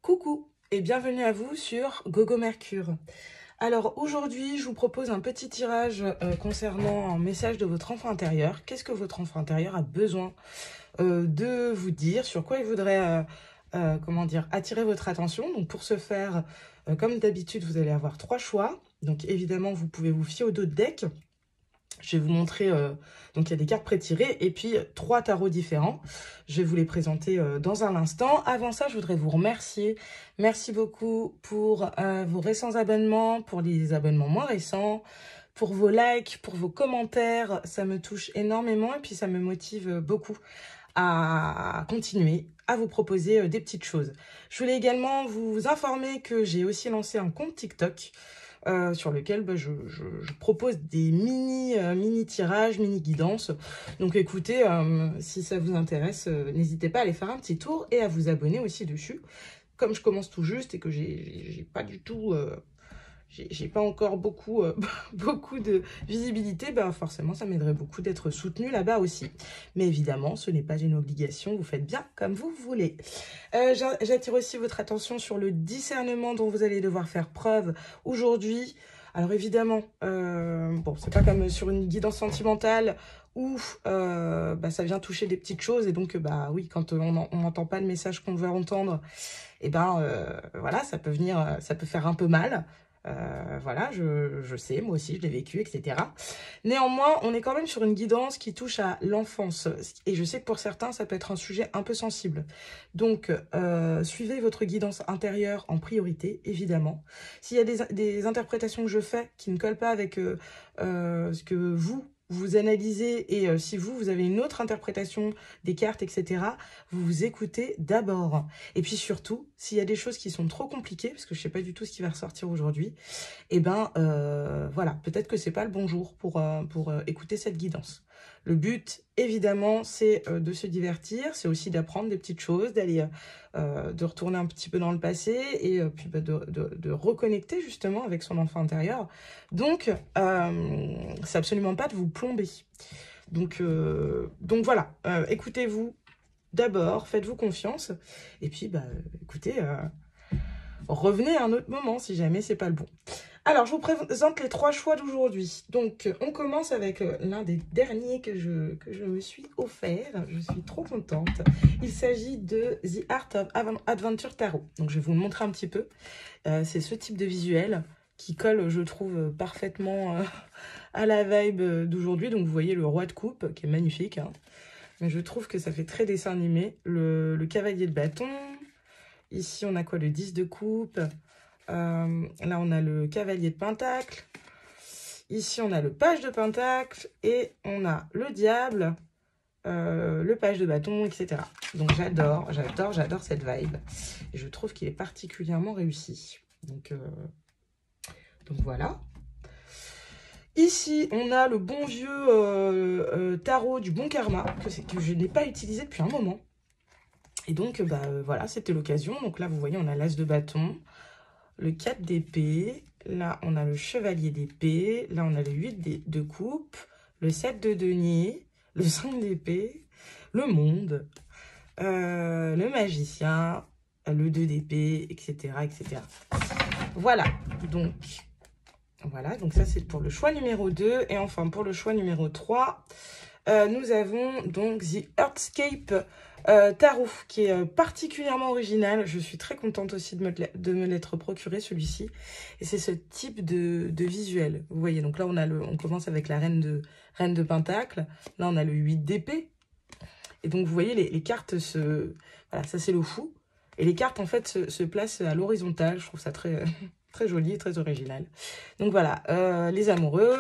Coucou et bienvenue à vous sur Gogo Mercure. Alors aujourd'hui, je vous propose un petit tirage concernant un message de votre enfant intérieur. Qu'est-ce que votre enfant intérieur a besoin de vous dire, sur quoi il voudrait attirer votre attention. Donc pour ce faire, comme d'habitude, vous allez avoir 3 choix. Donc évidemment, vous pouvez vous fier aux 2 decks. Je vais vous montrer, donc il y a des cartes pré-tirées et puis 3 tarots différents. Je vais vous les présenter dans un instant. Avant ça, je voudrais vous remercier. Merci beaucoup pour vos récents abonnements, pour les abonnements moins récents, pour vos likes, pour vos commentaires. Ça me touche énormément et puis ça me motive beaucoup à continuer à vous proposer des petites choses. Je voulais également vous informer que j'ai aussi lancé un compte TikTok sur lequel je propose des mini tirages, mini guidances. Donc écoutez, si ça vous intéresse, n'hésitez pas à aller faire un petit tour et à vous abonner aussi dessus. Comme je commence tout juste et que j'ai pas du tout... j'ai pas encore beaucoup, beaucoup de visibilité, forcément ça m'aiderait beaucoup d'être soutenu là-bas aussi. Mais évidemment, ce n'est pas une obligation, vous faites bien comme vous voulez. J'attire aussi votre attention sur le discernement dont vous allez devoir faire preuve aujourd'hui. Alors évidemment, bon, c'est pas comme sur une guidance sentimentale où ça vient toucher des petites choses et donc oui, quand on n'entend pas le message qu'on veut entendre, et voilà, ça peut venir, ça peut faire un peu mal. Voilà, je sais, moi aussi je l'ai vécu, etc. Néanmoins, on est quand même sur une guidance qui touche à l'enfance. Et je sais que pour certains, ça peut être un sujet un peu sensible. Donc, suivez votre guidance intérieure en priorité, évidemment. S'il y a des interprétations que je fais qui ne collent pas avec ce que vous analysez et si vous avez une autre interprétation des cartes, etc., vous écoutez d'abord. Et puis surtout, s'il y a des choses qui sont trop compliquées, parce que je ne sais pas du tout ce qui va ressortir aujourd'hui, voilà, peut-être que c'est pas le bon jour pour écouter cette guidance. Le but, évidemment, c'est de se divertir, c'est aussi d'apprendre des petites choses, d'aller de retourner un petit peu dans le passé et puis de reconnecter justement avec son enfant intérieur. Donc, c'est absolument pas de vous plomber. Donc voilà, écoutez-vous d'abord, faites-vous confiance et puis, écoutez, revenez à un autre moment si jamais c'est pas le bon. Alors, je vous présente les 3 choix d'aujourd'hui. Donc, on commence avec l'un des derniers que je me suis offert. Je suis trop contente. Il s'agit de The Art of Adventure Tarot. Donc, je vais vous le montrer un petit peu. C'est ce type de visuel qui colle, je trouve, parfaitement à la vibe d'aujourd'hui. Donc, vous voyez le roi de coupe, qui est magnifique. Hein. Mais je trouve que ça fait très dessin animé. Le cavalier de bâton. Ici, on a quoi? Le 10 de coupe. Là, on a le cavalier de pentacle. Ici, on a le page de pentacle. Et on a le diable, le page de bâton, etc. Donc, j'adore cette vibe. Et je trouve qu'il est particulièrement réussi. Donc voilà. Ici, on a le bon vieux tarot du bon karma, que je n'ai pas utilisé depuis un moment. Et donc, voilà, c'était l'occasion. Donc là, vous voyez, on a l'as de bâton. Le 4 d'épée, là on a le chevalier d'épée, là on a le 8 de coupe, le 7 de denier, le 5 d'épée, le monde, le magicien, le 2 d'épée, etc., etc. Voilà, donc ça c'est pour le choix numéro 2. Et enfin pour le choix numéro 3, nous avons donc The Earthscape Tarot, qui est particulièrement original. Je suis très contente aussi de me l'être procuré, celui-ci. Et c'est ce type de visuel. Vous voyez, donc là, on commence avec la reine de pentacle. Là, on a le 8 d'épée. Et donc, vous voyez, les cartes voilà, ça, c'est le fou. Et les cartes, en fait, se placent à l'horizontale. Je trouve ça très, très joli et très original. Donc, voilà, les amoureux.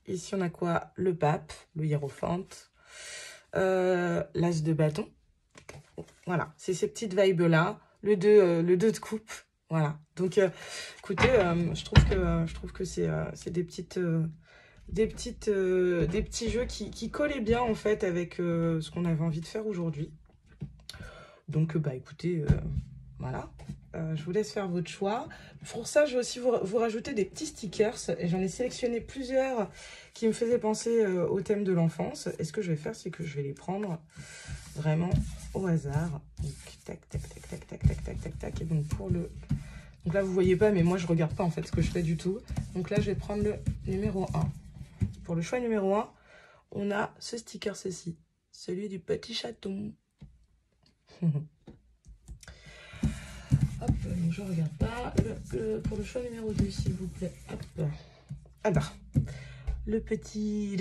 Ici, on a quoi? Le pape, le hiérophante. L'as de bâton. Voilà, c'est ces petites vibes là. le 2 de coupe. Voilà. Donc, écoutez, je trouve que c'est des petits jeux qui collaient bien, en fait, avec ce qu'on avait envie de faire aujourd'hui. Donc, bah, écoutez, voilà. Je vous laisse faire votre choix. Pour ça, je vais aussi vous rajouter des petits stickers. Et j'en ai sélectionné plusieurs qui me faisaient penser au thème de l'enfance. Et ce que je vais faire, c'est que je vais les prendre vraiment au hasard. Donc, tac, tac, tac, tac, tac, tac, tac, tac, tac. Et donc, donc là, vous voyez pas, mais moi, je regarde pas, en fait, ce que je fais du tout. Donc là, je vais prendre le numéro 1. Pour le choix numéro 1, on a ce sticker-ci. Celui du petit chaton. Hop, donc je regarde pas. Pour le choix numéro 2, s'il vous plaît. Hop. Alors, le petit,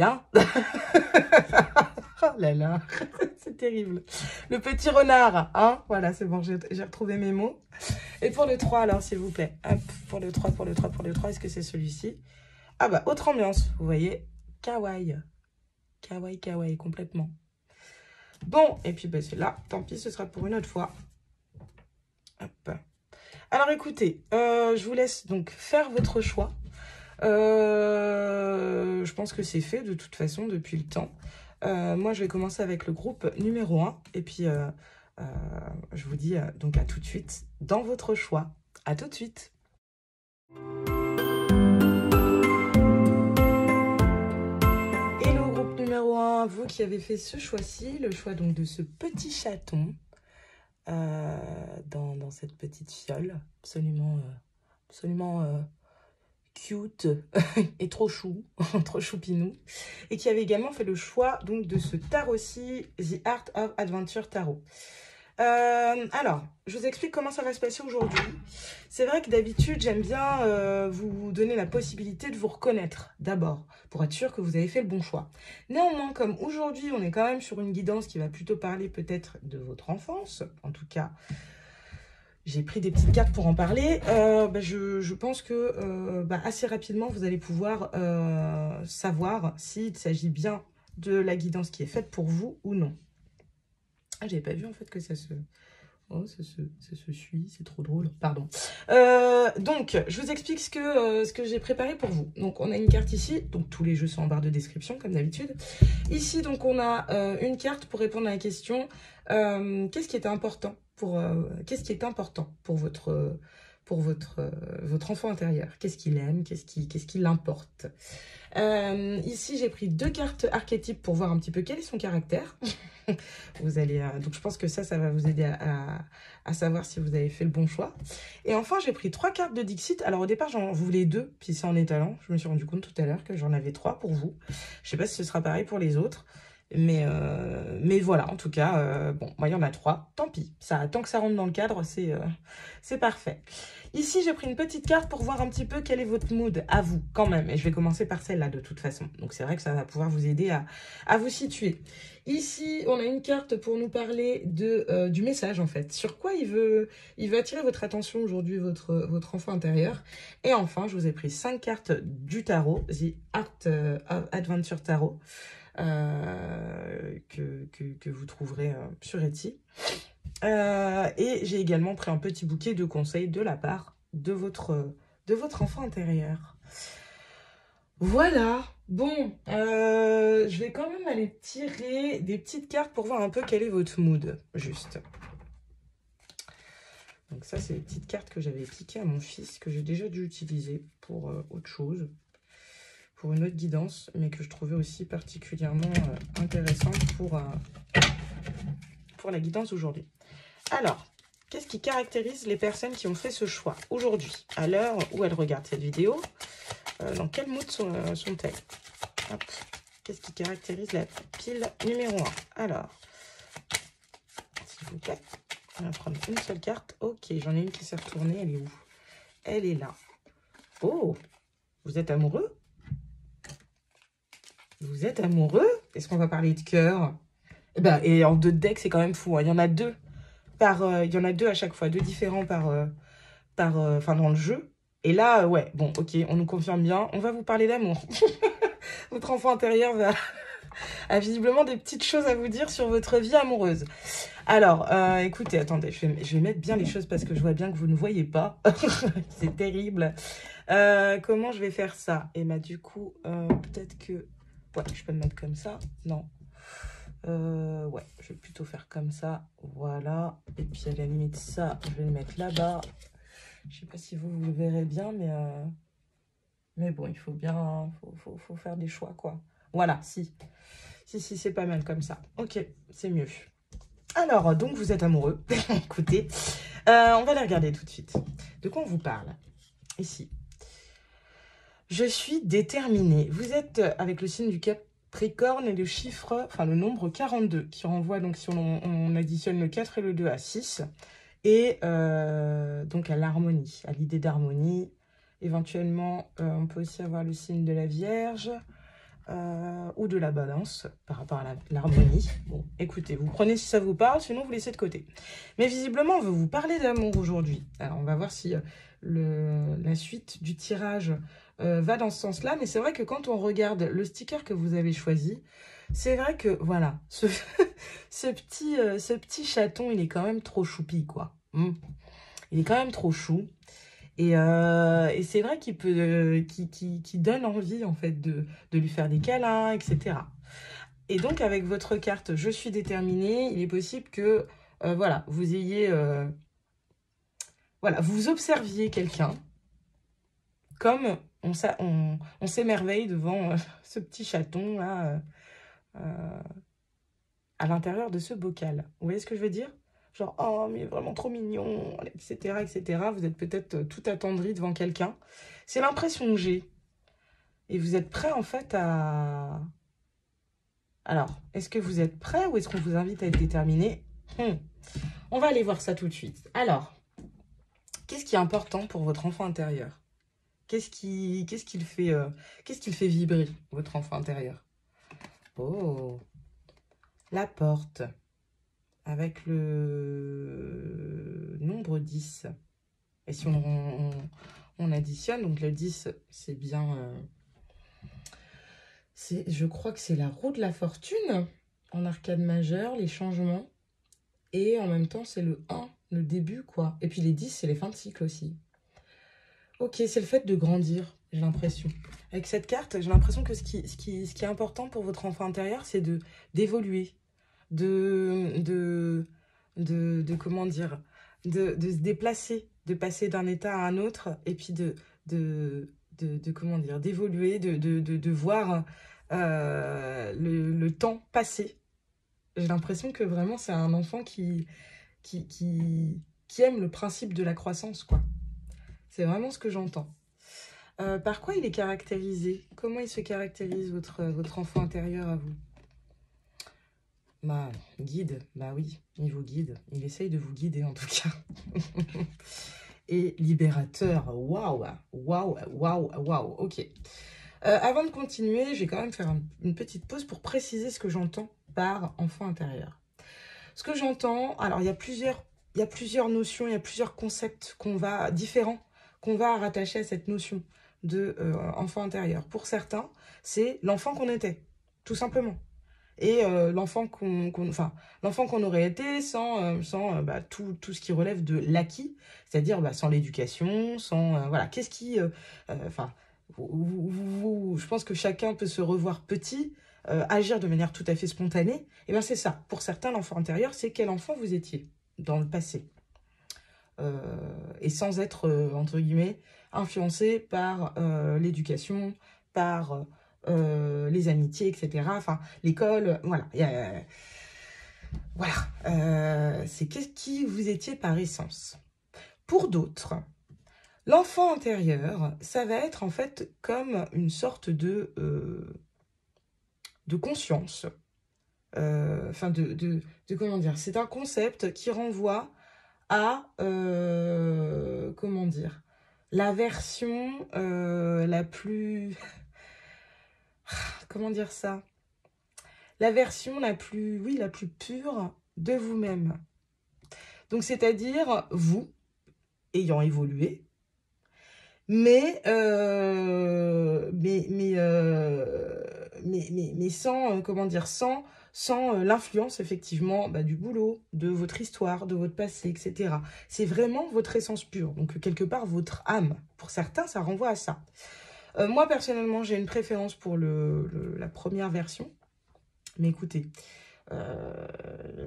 hein. Oh là là, c'est terrible. Le petit renard, hein. Voilà, c'est bon, j'ai retrouvé mes mots. Et pour le 3, alors, s'il vous plaît. Hop, pour le 3, est-ce que c'est celui-ci? Ah bah, autre ambiance, vous voyez. Kawaii. Kawaii, complètement. Bon, et puis bah, là, tant pis, ce sera pour une autre fois. Hop. Alors écoutez, je vous laisse donc faire votre choix. Je pense que c'est fait de toute façon depuis le temps. Moi, je vais commencer avec le groupe numéro 1. Et puis, je vous dis donc à tout de suite dans votre choix. À tout de suite. Hello groupe numéro 1, vous qui avez fait ce choix-ci, le choix donc de ce petit chaton. Dans cette petite fiole, absolument cute et trop chou, trop choupinou, et qui avait également fait le choix donc de ce tarot-ci, The Art of Adventure Tarot. Alors, je vous explique comment ça va se passer aujourd'hui. C'est vrai que d'habitude, j'aime bien vous donner la possibilité de vous reconnaître d'abord, pour être sûr que vous avez fait le bon choix. Néanmoins, comme aujourd'hui, on est quand même sur une guidance qui va plutôt parler peut-être de votre enfance, en tout cas, j'ai pris des petites cartes pour en parler. Je pense que assez rapidement, vous allez pouvoir savoir s'il s'agit bien de la guidance qui est faite pour vous ou non. Ah, j'avais pas vu en fait que ça se... Oh, ça se suit, c'est trop drôle. Pardon. Donc, je vous explique ce que j'ai préparé pour vous. Donc, on a une carte ici. Donc, tous les jeux sont en barre de description, comme d'habitude. Ici, donc, on a une carte pour répondre à la question qu'est-ce qui est important pour votre enfant intérieur? Qu'est-ce qu'il aime? Qu'est-ce qui l'importe? Ici, j'ai pris 2 cartes archétypes pour voir un petit peu quel est son caractère. Vous allez, donc je pense que ça va vous aider à savoir si vous avez fait le bon choix. Et enfin, j'ai pris 3 cartes de Dixit. Alors au départ, j'en voulais 2, puis c'est en étalant. Je me suis rendu compte tout à l'heure que j'en avais 3 pour vous. Je sais pas si ce sera pareil pour les autres. Mais voilà, en tout cas, bon, moi, il y en a 3. Tant pis. Tant que ça rentre dans le cadre, c'est parfait. Ici, j'ai pris une petite carte pour voir un petit peu quel est votre mood à vous, quand même. Et je vais commencer par celle-là, de toute façon. Donc, c'est vrai que ça va pouvoir vous aider à vous situer. Ici, on a une carte pour nous parler du message, en fait. Sur quoi il veut attirer votre attention aujourd'hui, votre enfant intérieur. Et enfin, je vous ai pris 5 cartes du tarot, The Art of Adventure Tarot. Que vous trouverez sur Etsy. Et j'ai également pris un petit bouquet de conseils de la part de votre enfant intérieur. Voilà. Bon, je vais quand même aller tirer des petites cartes pour voir un peu quel est votre mood, juste. Donc ça, c'est les petites cartes que j'avais piquées à mon fils, que j'ai déjà dû utiliser pour autre chose. Pour une autre guidance, mais que je trouvais aussi particulièrement intéressante pour la guidance aujourd'hui. Alors, qu'est-ce qui caractérise les personnes qui ont fait ce choix aujourd'hui, à l'heure où elles regardent cette vidéo? Dans quel mood sont-elles? Qu'est-ce qui caractérise la pile numéro 1? Alors, s'il vous plaît, on va prendre une seule carte. Ok, j'en ai une qui s'est retournée. Elle est où? Elle est là. Oh, vous êtes amoureux? Vous êtes amoureux? Est-ce qu'on va parler de cœur? Et en 2 decks, c'est quand même fou. Hein. Il y en a 2 il y en a 2 à chaque fois, 2 différents dans le jeu. Et là, ouais, bon, ok, on nous confirme bien. On va vous parler d'amour. Votre enfant intérieur a visiblement des petites choses à vous dire sur votre vie amoureuse. Alors, écoutez, attendez, je vais mettre bien les choses parce que je vois bien que vous ne voyez pas. C'est terrible. Comment je vais faire ça? Et bah du coup, peut-être que... Ouais, je peux le mettre comme ça. Non. Ouais, je vais plutôt faire comme ça. Voilà. Et puis à la limite, ça, je vais le mettre là-bas. Je sais pas si vous le verrez bien, mais bon, il faut bien... Faut faire des choix, quoi. Voilà, si. Si, c'est pas mal comme ça. Ok, c'est mieux. Alors, donc, vous êtes amoureux. Écoutez, on va les regarder tout de suite. De quoi on vous parle? Ici. Je suis déterminée. Vous êtes avec le signe du Capricorne et le chiffre, enfin le nombre 42, qui renvoie, donc si on additionne le 4 et le 2 à 6, et donc à l'harmonie, à l'idée d'harmonie. Éventuellement, on peut aussi avoir le signe de la Vierge, ou de la Balance par rapport à l'harmonie. Bon, écoutez, vous prenez si ça vous parle, sinon vous laissez de côté. Mais visiblement, on veut vous parler d'amour aujourd'hui. Alors, on va voir si la suite du tirage va dans ce sens-là. Mais c'est vrai que quand on regarde le sticker que vous avez choisi, c'est vrai que, voilà, ce petit chaton, il est quand même trop choupi, quoi. Il est quand même trop chou. Et c'est vrai qu'il peut, qui donne envie, en fait, de lui faire des câlins, etc. Et donc, avec votre carte « Je suis déterminée », il est possible que, voilà, vous ayez... voilà, vous observiez quelqu'un, comme on s'émerveille devant ce petit chaton, là, à l'intérieur de ce bocal. Vous voyez ce que je veux dire? Genre, oh, mais vraiment trop mignon, etc., etc. Vous êtes peut-être tout attendri devant quelqu'un. C'est l'impression que j'ai. Et vous êtes prêt, en fait, à... Alors, est-ce que vous êtes prêt ou est-ce qu'on vous invite à être déterminé? On va aller voir ça tout de suite. Alors, qu'est-ce qui est important pour votre enfant intérieur? Qu'est-ce qu'il fait vibrer, votre enfant intérieur? Oh, la porte. Avec le nombre 10. Et si on additionne, donc le 10, c'est bien... je crois que c'est la roue de la fortune, en arcade majeure, les changements. Et en même temps, c'est le 1, le début, quoi. Et puis les 10, c'est les fins de cycle aussi. Ok, c'est le fait de grandir, j'ai l'impression. Avec cette carte, j'ai l'impression que ce qui est important pour votre enfant intérieur, c'est d'évoluer. Comment dire, de se déplacer, de passer d'un état à un autre, et puis comment dire, d'évoluer, de voir le temps passer. J'ai l'impression que vraiment c'est un enfant qui aime le principe de la croissance, quoi. C'est vraiment ce que j'entends. Par quoi il est caractérisé? Comment il se caractérise, votre enfant intérieur à vous? Bah, guide, bah oui, il vous guide. Il essaye de vous guider en tout cas. Et libérateur, waouh, waouh, waouh, waouh, ok. Avant de continuer, je vais quand même faire une petite pause pour préciser ce que j'entends par enfant intérieur. Ce que j'entends, alors il y a plusieurs notions, il y a plusieurs concepts différents qu'on va rattacher à cette notion de enfant intérieur. Pour certains, c'est l'enfant qu'on était, tout simplement. Et l'enfant qu'on aurait été sans bah, tout ce qui relève de l'acquis, c'est-à-dire bah, sans l'éducation, sans... voilà, qu'est-ce qui... Enfin, je pense que chacun peut se revoir petit, agir de manière tout à fait spontanée. Et bien c'est ça. Pour certains, l'enfant intérieur, c'est quel enfant vous étiez dans le passé. Et sans être, entre guillemets, influencé par l'éducation, par... les amitiés, etc. Enfin, l'école, voilà. Voilà. C'est qui vous étiez par essence. Pour d'autres, l'enfant intérieur, ça va être en fait comme une sorte de conscience. Enfin, de comment dire. C'est un concept qui renvoie à, comment dire, la version la plus... Comment dire ça? La version la plus pure de vous-même. Donc, c'est-à-dire, vous, ayant évolué, mais mais sans, comment dire, sans l'influence, effectivement, du boulot, de votre histoire, de votre passé, etc. C'est vraiment votre essence pure, donc quelque part, votre âme. Pour certains, ça renvoie à ça. Moi, personnellement, j'ai une préférence pour la première version, mais écoutez,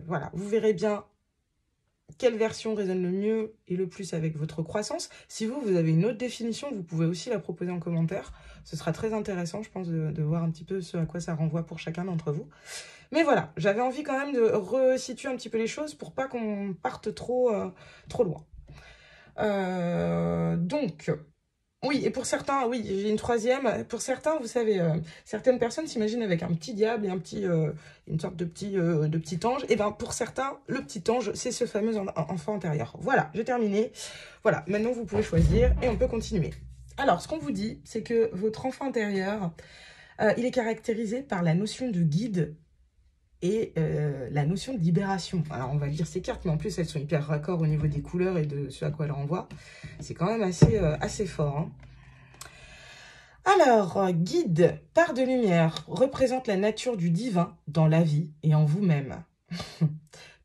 voilà, vous verrez bien quelle version résonne le mieux et le plus avec votre croissance. Si vous avez une autre définition, vous pouvez aussi la proposer en commentaire. Ce sera très intéressant, je pense, de voir un petit peu ce à quoi ça renvoie pour chacun d'entre vous. Mais voilà, j'avais envie quand même de resituer un petit peu les choses pour pas qu'on parte trop loin. Donc... Oui, et pour certains, oui, j'ai une troisième. Pour certains, vous savez, certaines personnes s'imaginent avec un petit diable et une sorte de petit ange. Et bien, pour certains, le petit ange, c'est ce fameux enfant intérieur. Voilà, j'ai terminé. Voilà, maintenant, vous pouvez choisir et on peut continuer. Alors, ce qu'on vous dit, c'est que votre enfant intérieur, il est caractérisé par la notion de guide et la notion de libération. Alors, on va lire ces cartes, mais en plus, elles sont hyper raccord au niveau des couleurs et de ce à quoi elles renvoient. C'est quand même assez fort. Hein. Alors, guide, part de lumière, représente la nature du divin dans la vie et en vous-même.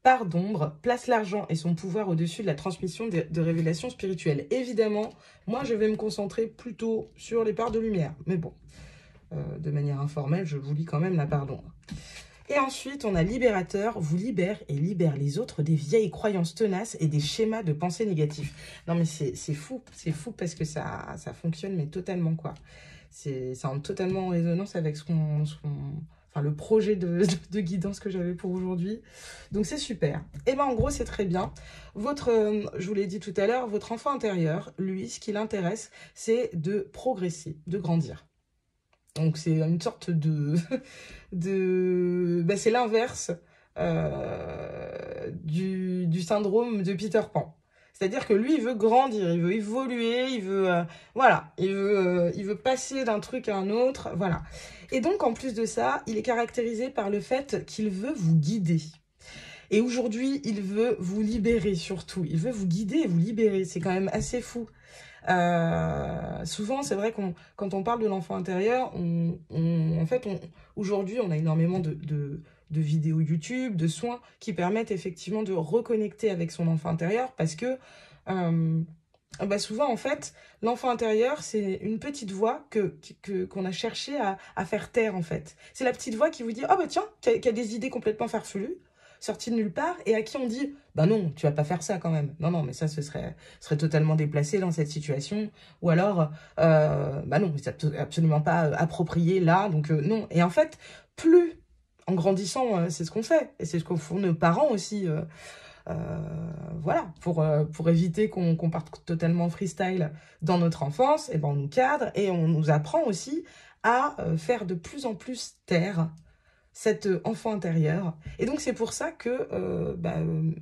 Part d'ombre, place l'argent et son pouvoir au-dessus de la transmission de révélations spirituelles. Évidemment, moi, je vais me concentrer plutôt sur les parts de lumière. Mais bon, de manière informelle, je vous lis quand même la part d'ombre. Et ensuite, on a libérateur, vous libère et libère les autres des vieilles croyances tenaces et des schémas de pensée négatifs. Non mais c'est fou parce que ça fonctionne mais totalement quoi. Ça entre totalement en résonance avec enfin, le projet de guidance que j'avais pour aujourd'hui. Donc c'est super. Et bien en gros c'est très bien. Je vous l'ai dit tout à l'heure, votre enfant intérieur, lui, ce qui l'intéresse, c'est de progresser, de grandir. Donc c'est une sorte c'est l'inverse du syndrome de Peter Pan. C'est-à-dire que lui, il veut grandir, il veut évoluer, il veut il veut passer d'un truc à un autre, voilà. Et donc en plus de ça, il est caractérisé par le fait qu'il veut vous guider. Et aujourd'hui, il veut vous libérer surtout. Il veut vous guider et vous libérer. C'est quand même assez fou. Souvent, c'est vrai quand on parle de l'enfant intérieur, aujourd'hui, on a énormément de vidéos YouTube, de soins qui permettent effectivement de reconnecter avec son enfant intérieur parce que souvent, en fait, l'enfant intérieur, c'est une petite voix qu'on a cherché à faire taire, en fait. C'est la petite voix qui vous dit « Oh, tiens, qui a des idées complètement farfelues. » sorti de nulle part et à qui on dit bah non, tu vas pas faire ça quand même. Non, mais ça, ce serait totalement déplacé dans cette situation. Ou alors, bah non, c'est absolument pas approprié là. Donc non. Et en fait, plus en grandissant, c'est ce qu'on fait. Et c'est ce qu'on font nos parents aussi. Voilà, pour éviter qu'on parte totalement freestyle dans notre enfance, et ben on nous cadre et on nous apprend aussi à faire de plus en plus taire cet enfant intérieur. Et donc, c'est pour ça que,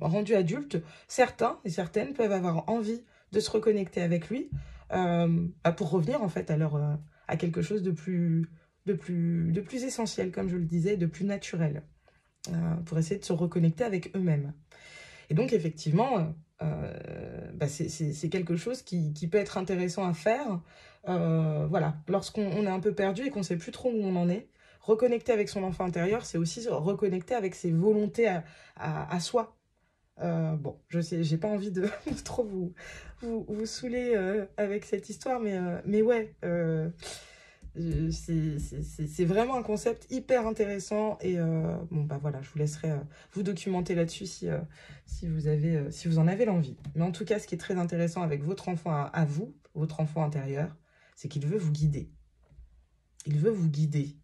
rendu adulte, certains et certaines peuvent avoir envie de se reconnecter avec lui pour revenir, en fait, à quelque chose de plus essentiel, comme je le disais, de plus naturel, pour essayer de se reconnecter avec eux-mêmes. Et donc, effectivement, c'est quelque chose qui peut être intéressant à faire, voilà, lorsqu'on est un peu perdu et qu'on ne sait plus trop où on en est. Reconnecter avec son enfant intérieur, c'est aussi reconnecter avec ses volontés à soi. Bon, je sais, j'ai pas envie de trop vous saouler avec cette histoire, mais ouais, c'est vraiment un concept hyper intéressant. Et voilà, je vous laisserai vous documenter là-dessus si vous en avez l'envie. Mais en tout cas, ce qui est très intéressant avec votre enfant à vous, votre enfant intérieur, c'est qu'il veut vous guider. Il veut vous guider.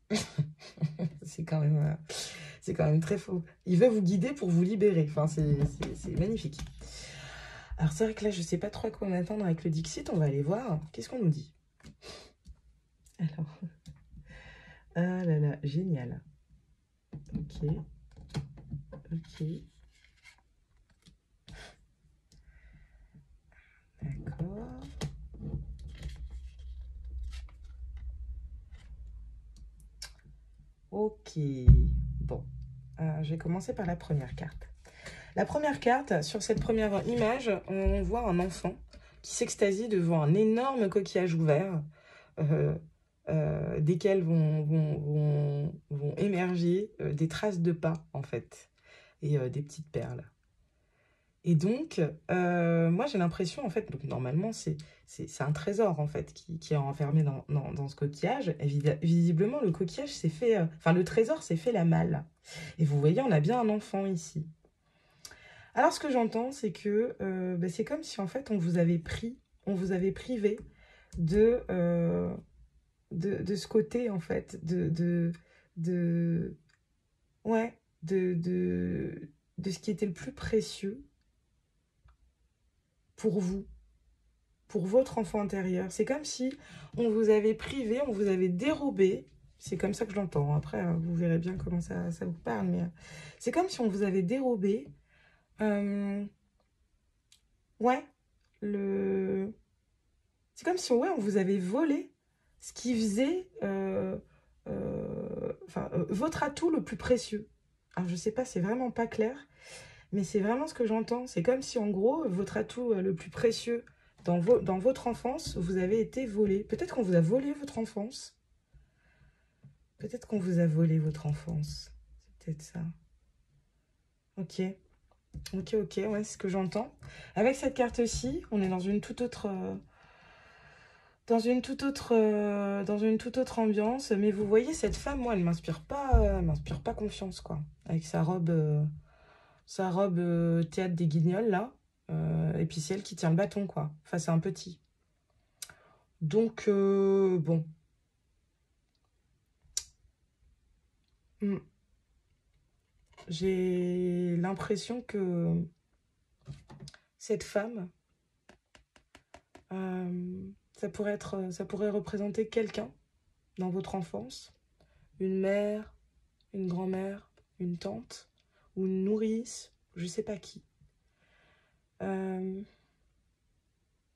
C'est quand même très faux. Il veut vous guider pour vous libérer. Enfin, c'est magnifique. Alors, c'est vrai que là, je ne sais pas trop à quoi m'attendre avec le Dixit. On va aller voir. Qu'est-ce qu'on nous dit? Alors. Ah là là, génial. Ok. D'accord. Ok, bon, je vais commencer par la première carte. La première carte, sur cette première image, on voit un enfant qui s'extasie devant un énorme coquillage ouvert. desquels vont émerger des traces de pas, en fait, et des petites perles. Et donc, moi, j'ai l'impression, en fait, donc normalement, c'est un trésor, en fait, qui est enfermé dans ce coquillage. Et visiblement, le coquillage s'est fait... Enfin, le trésor s'est fait la malle. Et vous voyez, on a bien un enfant ici. Alors, ce que j'entends, c'est que bah, c'est comme si, en fait, on vous avait privé de, ce côté, en fait, ouais, de ce qui était le plus précieux pour vous, pour votre enfant intérieur. C'est comme si on vous avait privé, on vous avait dérobé. C'est comme ça que je l'entends. Après, vous verrez bien comment ça vous parle. Mais c'est comme si on vous avait dérobé. Ouais, c'est comme si ouais, on vous avait volé ce qui faisait votre atout le plus précieux. Alors, je sais pas, c'est vraiment pas clair. Mais c'est vraiment ce que j'entends. C'est comme si, en gros, votre atout le plus précieux dans votre enfance, vous avez été volé. Peut-être qu'on vous a volé votre enfance. Peut-être qu'on vous a volé votre enfance. C'est peut-être ça. Ok. Ok, ok. Ouais, c'est ce que j'entends. Avec cette carte-ci, on est dans une toute autre... dans une toute autre ambiance. Mais vous voyez, cette femme, moi, elle m'inspire pas confiance, quoi. Avec sa robe... théâtre des Guignols, là. Et puis c'est elle qui tient le bâton, quoi. Enfin, c'est un petit. Donc, bon. Hmm. J'ai l'impression que cette femme, ça pourrait représenter quelqu'un dans votre enfance. Une mère, une grand-mère, une tante, ou une nourrice, je sais pas qui.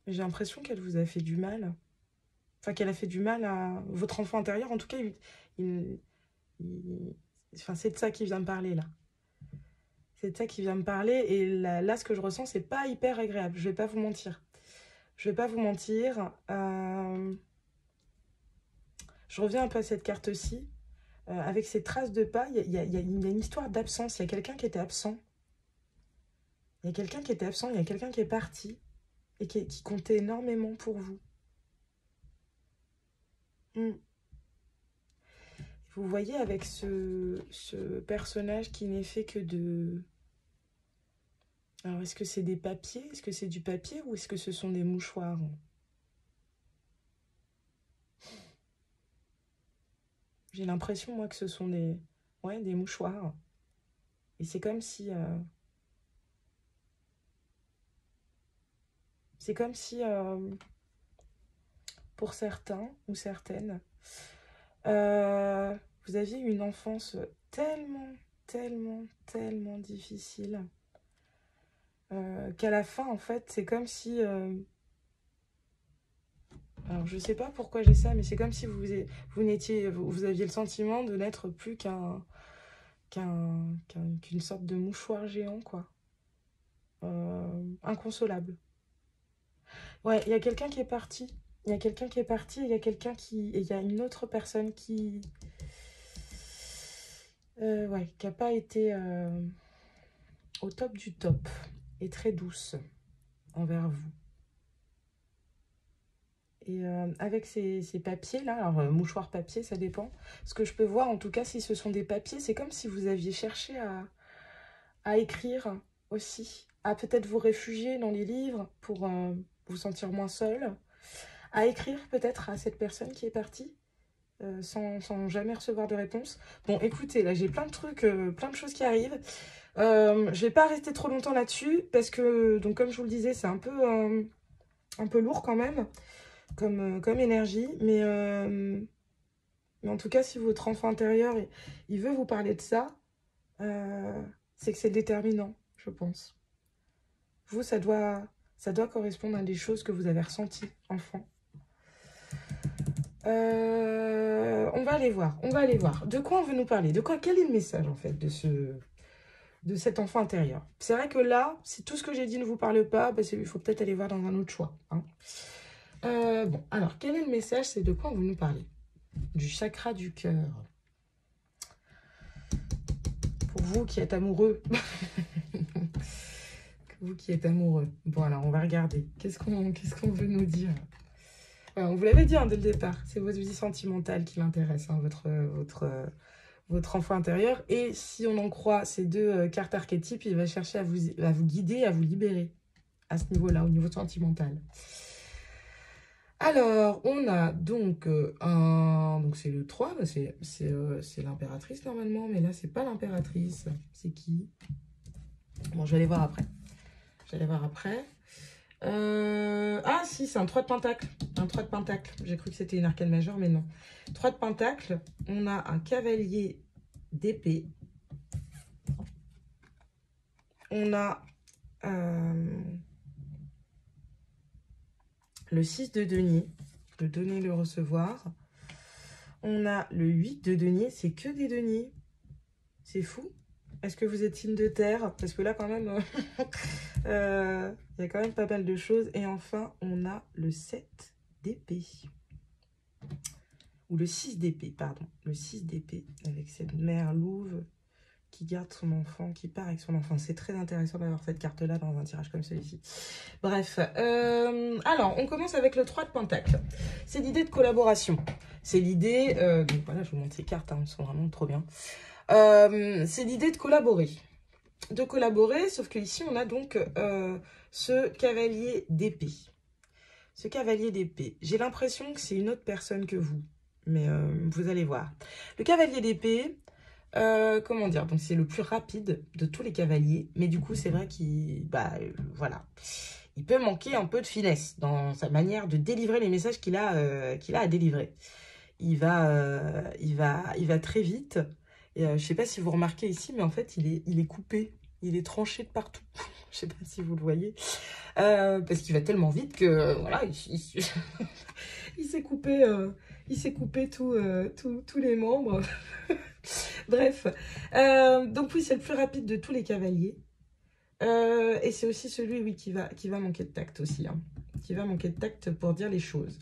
J'ai l'impression qu'elle vous a fait du mal. Enfin, qu'elle a fait du mal à votre enfant intérieur. En tout cas, enfin, c'est de ça qui vient me parler, là. C'est de ça qui vient me parler. Et là ce que je ressens, c'est pas hyper agréable. Je vais pas vous mentir. Je vais pas vous mentir. Je reviens un peu à cette carte-ci. Avec ces traces de pas, il y a une histoire d'absence. Il y a quelqu'un qui était absent. Il y a quelqu'un qui était absent. Il y a quelqu'un qui est parti. Et qui comptait énormément pour vous. Vous voyez, avec ce personnage qui n'est fait que de... Alors, est-ce que c'est des papiers? Est-ce que c'est du papier ou est-ce que ce sont des mouchoirs? J'ai l'impression, moi, que ce sont des mouchoirs. Et c'est comme si... c'est comme si, pour certains ou certaines, vous aviez une enfance tellement, tellement, tellement difficile qu'à la fin, en fait, c'est comme si... alors, je sais pas pourquoi j'ai ça, mais c'est comme si vous aviez le sentiment de n'être plus qu'une sorte de mouchoir géant, quoi. Inconsolable. Ouais, il y a quelqu'un qui est parti. Il y a quelqu'un qui est parti et il y a et il y a une autre personne qui... ouais, qui n'a pas été au top du top et très douce envers vous. Et avec ces papiers-là, alors mouchoir papier, ça dépend. Ce que je peux voir, en tout cas, si ce sont des papiers, c'est comme si vous aviez cherché à écrire aussi, à peut-être vous réfugier dans les livres pour vous sentir moins seul, à écrire peut-être à cette personne qui est partie, sans jamais recevoir de réponse. Bon, écoutez, là, j'ai plein de trucs, plein de choses qui arrivent. Je vais pas rester trop longtemps là-dessus, parce que, donc, comme je vous le disais, c'est un peu lourd quand même, comme énergie, mais en tout cas, si votre enfant intérieur, il veut vous parler de ça, c'est que c'est déterminant, je pense. Vous, ça doit correspondre à des choses que vous avez ressenties, enfant. On va aller voir, De quoi on veut nous parler? Quel est le message, en fait, de cet enfant intérieur? C'est vrai que là, si tout ce que j'ai dit ne vous parle pas, bah, il faut peut-être aller voir dans un autre choix. Hein. Bon, alors, quel est le message? C'est de quoi on veut nous parler? du chakra du cœur. Pour vous qui êtes amoureux. Vous qui êtes amoureux. Bon, alors, on va regarder. Qu'est-ce qu'on veut nous dire? On vous l'avait dit dès le départ. C'est votre vie sentimentale qui l'intéresse, hein, votre enfant intérieur. Et si on en croit ces deux cartes archétypes, il va chercher à vous guider, à vous libérer à ce niveau-là, au niveau sentimental. Alors, on a donc donc c'est le 3, c'est l'impératrice normalement, mais là, c'est pas l'impératrice. C'est qui? Bon, je vais aller voir après. Ah si, c'est un 3 de pentacle. Un 3 de pentacle. J'ai cru que c'était une arcane majeure, mais non. 3 de pentacle, on a un cavalier d'épée. On a le 6 de denier, le donner, le recevoir. On a le 8 de denier, c'est que des deniers. C'est fou. Est-ce que vous êtes signe de terre? Parce que là, quand même, il y a quand même pas mal de choses. Et enfin, on a le 7 d'épée. Ou le 6 d'épée, pardon. Le 6 d'épée, avec cette mère louve qui garde son enfant, qui part avec son enfant. C'est très intéressant d'avoir cette carte-là dans un tirage comme celui-ci. Bref, alors, on commence avec le 3 de pentacle. C'est l'idée de collaboration. C'est l'idée... donc voilà, je vous montre ces cartes, hein, elles sont vraiment trop bien. C'est l'idée de collaborer. Sauf que ici on a donc ce cavalier d'épée. Ce cavalier d'épée, j'ai l'impression que c'est une autre personne que vous. Mais vous allez voir. Le cavalier d'épée, comment dire, donc c'est le plus rapide de tous les cavaliers. Mais du coup, c'est vrai qu'il voilà. Il peut manquer un peu de finesse dans sa manière de délivrer les messages qu'il a à délivrer. Il va très vite. Et je ne sais pas si vous remarquez ici, mais en fait, il est coupé. Il est tranché de partout. Je ne sais pas si vous le voyez. Parce qu'il va tellement vite que, voilà, il s'est coupé tous les membres. Bref. Donc oui, c'est le plus rapide de tous les cavaliers. Et c'est aussi celui, oui, qui va manquer de tact aussi. Hein, qui va manquer de tact pour dire les choses.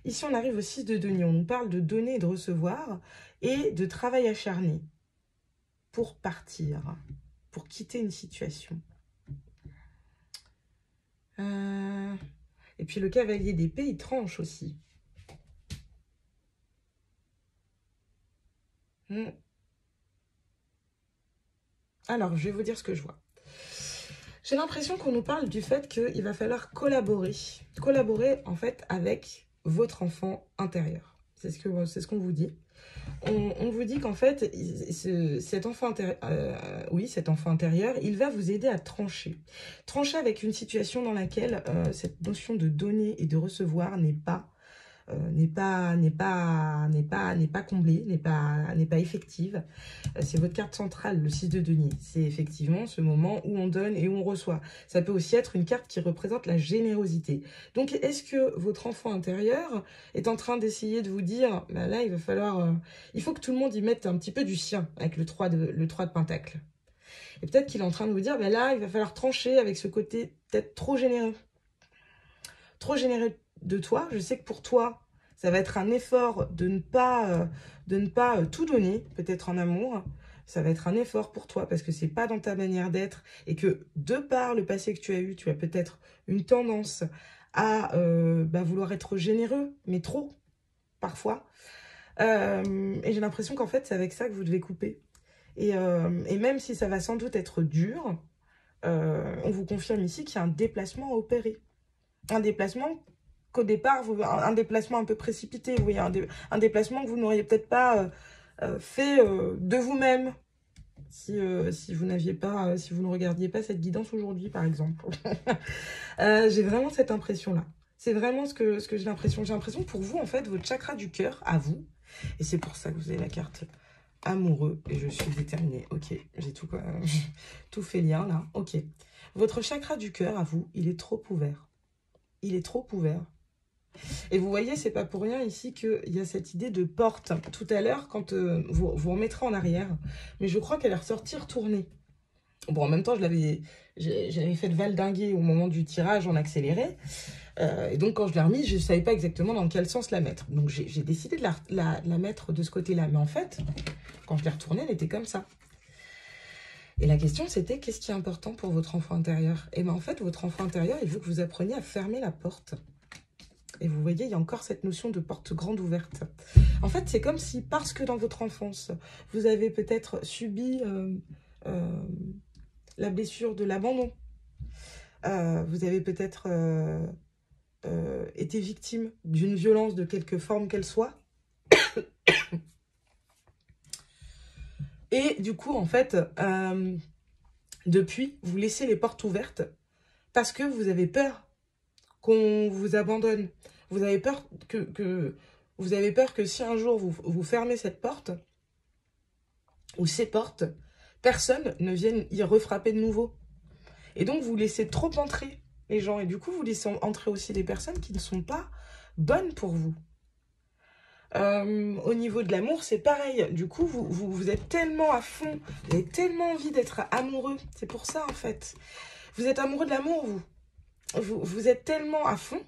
Ici, on arrive au 6 de denier. On nous parle de donner et de recevoir et de travail acharné pour partir, pour quitter une situation. Et puis le cavalier d'épée, il tranche aussi. Alors, je vais vous dire ce que je vois. J'ai l'impression qu'on nous parle du fait qu'il va falloir collaborer. Collaborer, en fait, avec votre enfant intérieur. C'est ce qu'on vous dit. On vous dit qu'en fait, cet enfant intérieur, il va vous aider à trancher. Trancher avec une situation dans laquelle cette notion de donner et de recevoir n'est pas comblée, n'est pas effective. C'est votre carte centrale, le 6 de denier. C'est effectivement ce moment où on donne et où on reçoit. Ça peut aussi être une carte qui représente la générosité. Donc, est-ce que votre enfant intérieur est en train d'essayer de vous dire, bah là, il va falloir... il faut que tout le monde y mette un petit peu du sien avec le 3 de pentacle. Et peut-être qu'il est en train de vous dire, bah là, il va falloir trancher avec ce côté peut-être trop généreux. Trop généreux de toi. Je sais que pour toi, ça va être un effort de ne pas tout donner, peut-être en amour. Ça va être un effort pour toi parce que c'est pas dans ta manière d'être et que de par le passé que tu as eu, tu as peut-être une tendance à vouloir être généreux, mais trop, parfois. Et j'ai l'impression qu'en fait, c'est avec ça que vous devez couper. Et même si ça va sans doute être dur, on vous confirme ici qu'il y a un déplacement à opérer. Un déplacement qu'au départ, un déplacement un peu précipité, oui, un déplacement que vous n'auriez peut-être pas fait de vous-même si vous n'aviez pas, si vous ne regardiez pas cette guidance aujourd'hui, par exemple. J'ai vraiment cette impression-là. C'est vraiment ce que j'ai l'impression. J'ai l'impression que pour vous, en fait, votre chakra du cœur, à vous, et c'est pour ça que vous avez la carte amoureux, et je suis déterminée. Ok, j'ai tout fait lien, là. Ok. Votre chakra du cœur, à vous, il est trop ouvert. Il est trop ouvert. Et vous voyez, c'est pas pour rien ici qu'il y a cette idée de porte. Tout à l'heure, quand vous remettrez en arrière, mais je crois qu'elle est ressortie retournée. Bon, en même temps, j'avais fait le valdinguer au moment du tirage en accéléré. Et donc, quand je l'ai remise, je ne savais pas exactement dans quel sens la mettre. Donc, j'ai décidé de la mettre de ce côté-là. Mais en fait, quand je l'ai retournée, elle était comme ça. Et la question, c'était, qu'est-ce qui est important pour votre enfant intérieur? Et bien, en fait, votre enfant intérieur, il veut que vous appreniez à fermer la porte. Et vous voyez, il y a encore cette notion de porte grande ouverte. En fait, c'est comme si, parce que dans votre enfance, vous avez peut-être subi la blessure de l'abandon, vous avez peut-être été victime d'une violence de quelque forme qu'elle soit. Et du coup, en fait, depuis, vous laissez les portes ouvertes parce que vous avez peur qu'on vous abandonne. Vous avez peur vous avez peur que si un jour vous fermez cette porte, ou ces portes, personne ne vienne y refrapper de nouveau. Et donc, vous laissez trop entrer les gens. Et du coup, vous laissez entrer aussi des personnes qui ne sont pas bonnes pour vous. Au niveau de l'amour, c'est pareil. Du coup, vous êtes tellement à fond, vous avez tellement envie d'être amoureux. C'est pour ça, en fait. Vous êtes amoureux de l'amour, vous êtes tellement à fond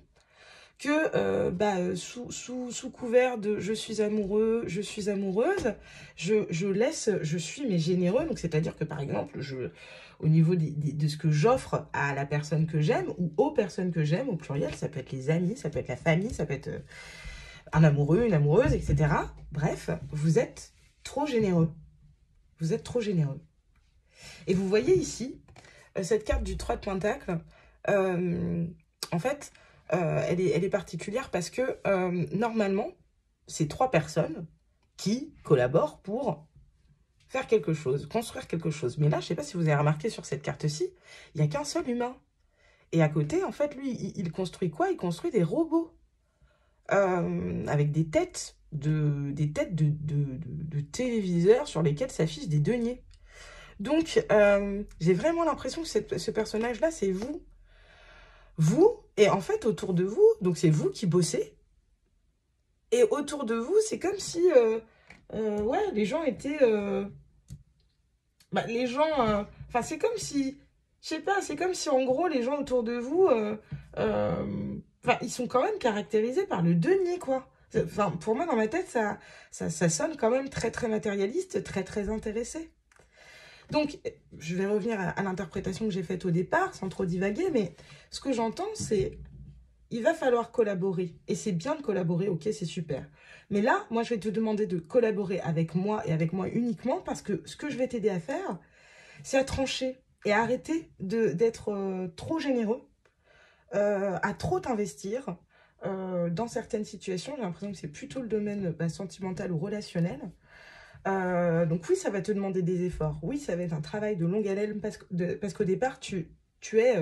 que sous couvert de je suis amoureux, je suis amoureuse, je suis mais généreux. Donc, c'est-à-dire que, par exemple, au niveau de ce que j'offre à la personne que j'aime ou aux personnes que j'aime, au pluriel, ça peut être les amis, ça peut être la famille, ça peut être un amoureux, une amoureuse, etc. Bref, vous êtes trop généreux. Vous êtes trop généreux. Et vous voyez ici, cette carte du 3 de Pentacle, en fait, elle est particulière parce que normalement, c'est 3 personnes qui collaborent pour faire quelque chose, construire quelque chose. Mais là, je ne sais pas si vous avez remarqué sur cette carte-ci, il n'y a qu'un seul humain. Et à côté, en fait, lui, il construit quoi? Il construit des robots. Avec des têtes de téléviseurs sur lesquels s'affichent des deniers. Donc, j'ai vraiment l'impression que ce personnage-là, c'est vous. Vous, et en fait, autour de vous, donc c'est vous qui bossez, et autour de vous, c'est comme si, ouais, les gens étaient... les gens... Enfin, c'est comme si... Je sais pas, c'est comme si, en gros, les gens autour de vous... Enfin, ils sont quand même caractérisés par le denier, quoi. Enfin, pour moi, dans ma tête, ça sonne quand même très, très matérialiste, très, très intéressé. Donc, je vais revenir à l'interprétation que j'ai faite au départ, sans trop divaguer, mais ce que j'entends, c'est il va falloir collaborer. Et c'est bien de collaborer, ok, c'est super. Mais là, moi, je vais te demander de collaborer avec moi et avec moi uniquement parce que ce que je vais t'aider à faire, c'est à trancher et à arrêter d'être trop généreux, à trop t'investir. Dans certaines situations, j'ai l'impression que c'est plutôt le domaine sentimental ou relationnel. Donc oui, ça va te demander des efforts. Oui, ça va être un travail de longue haleine parce qu'au départ, tu es,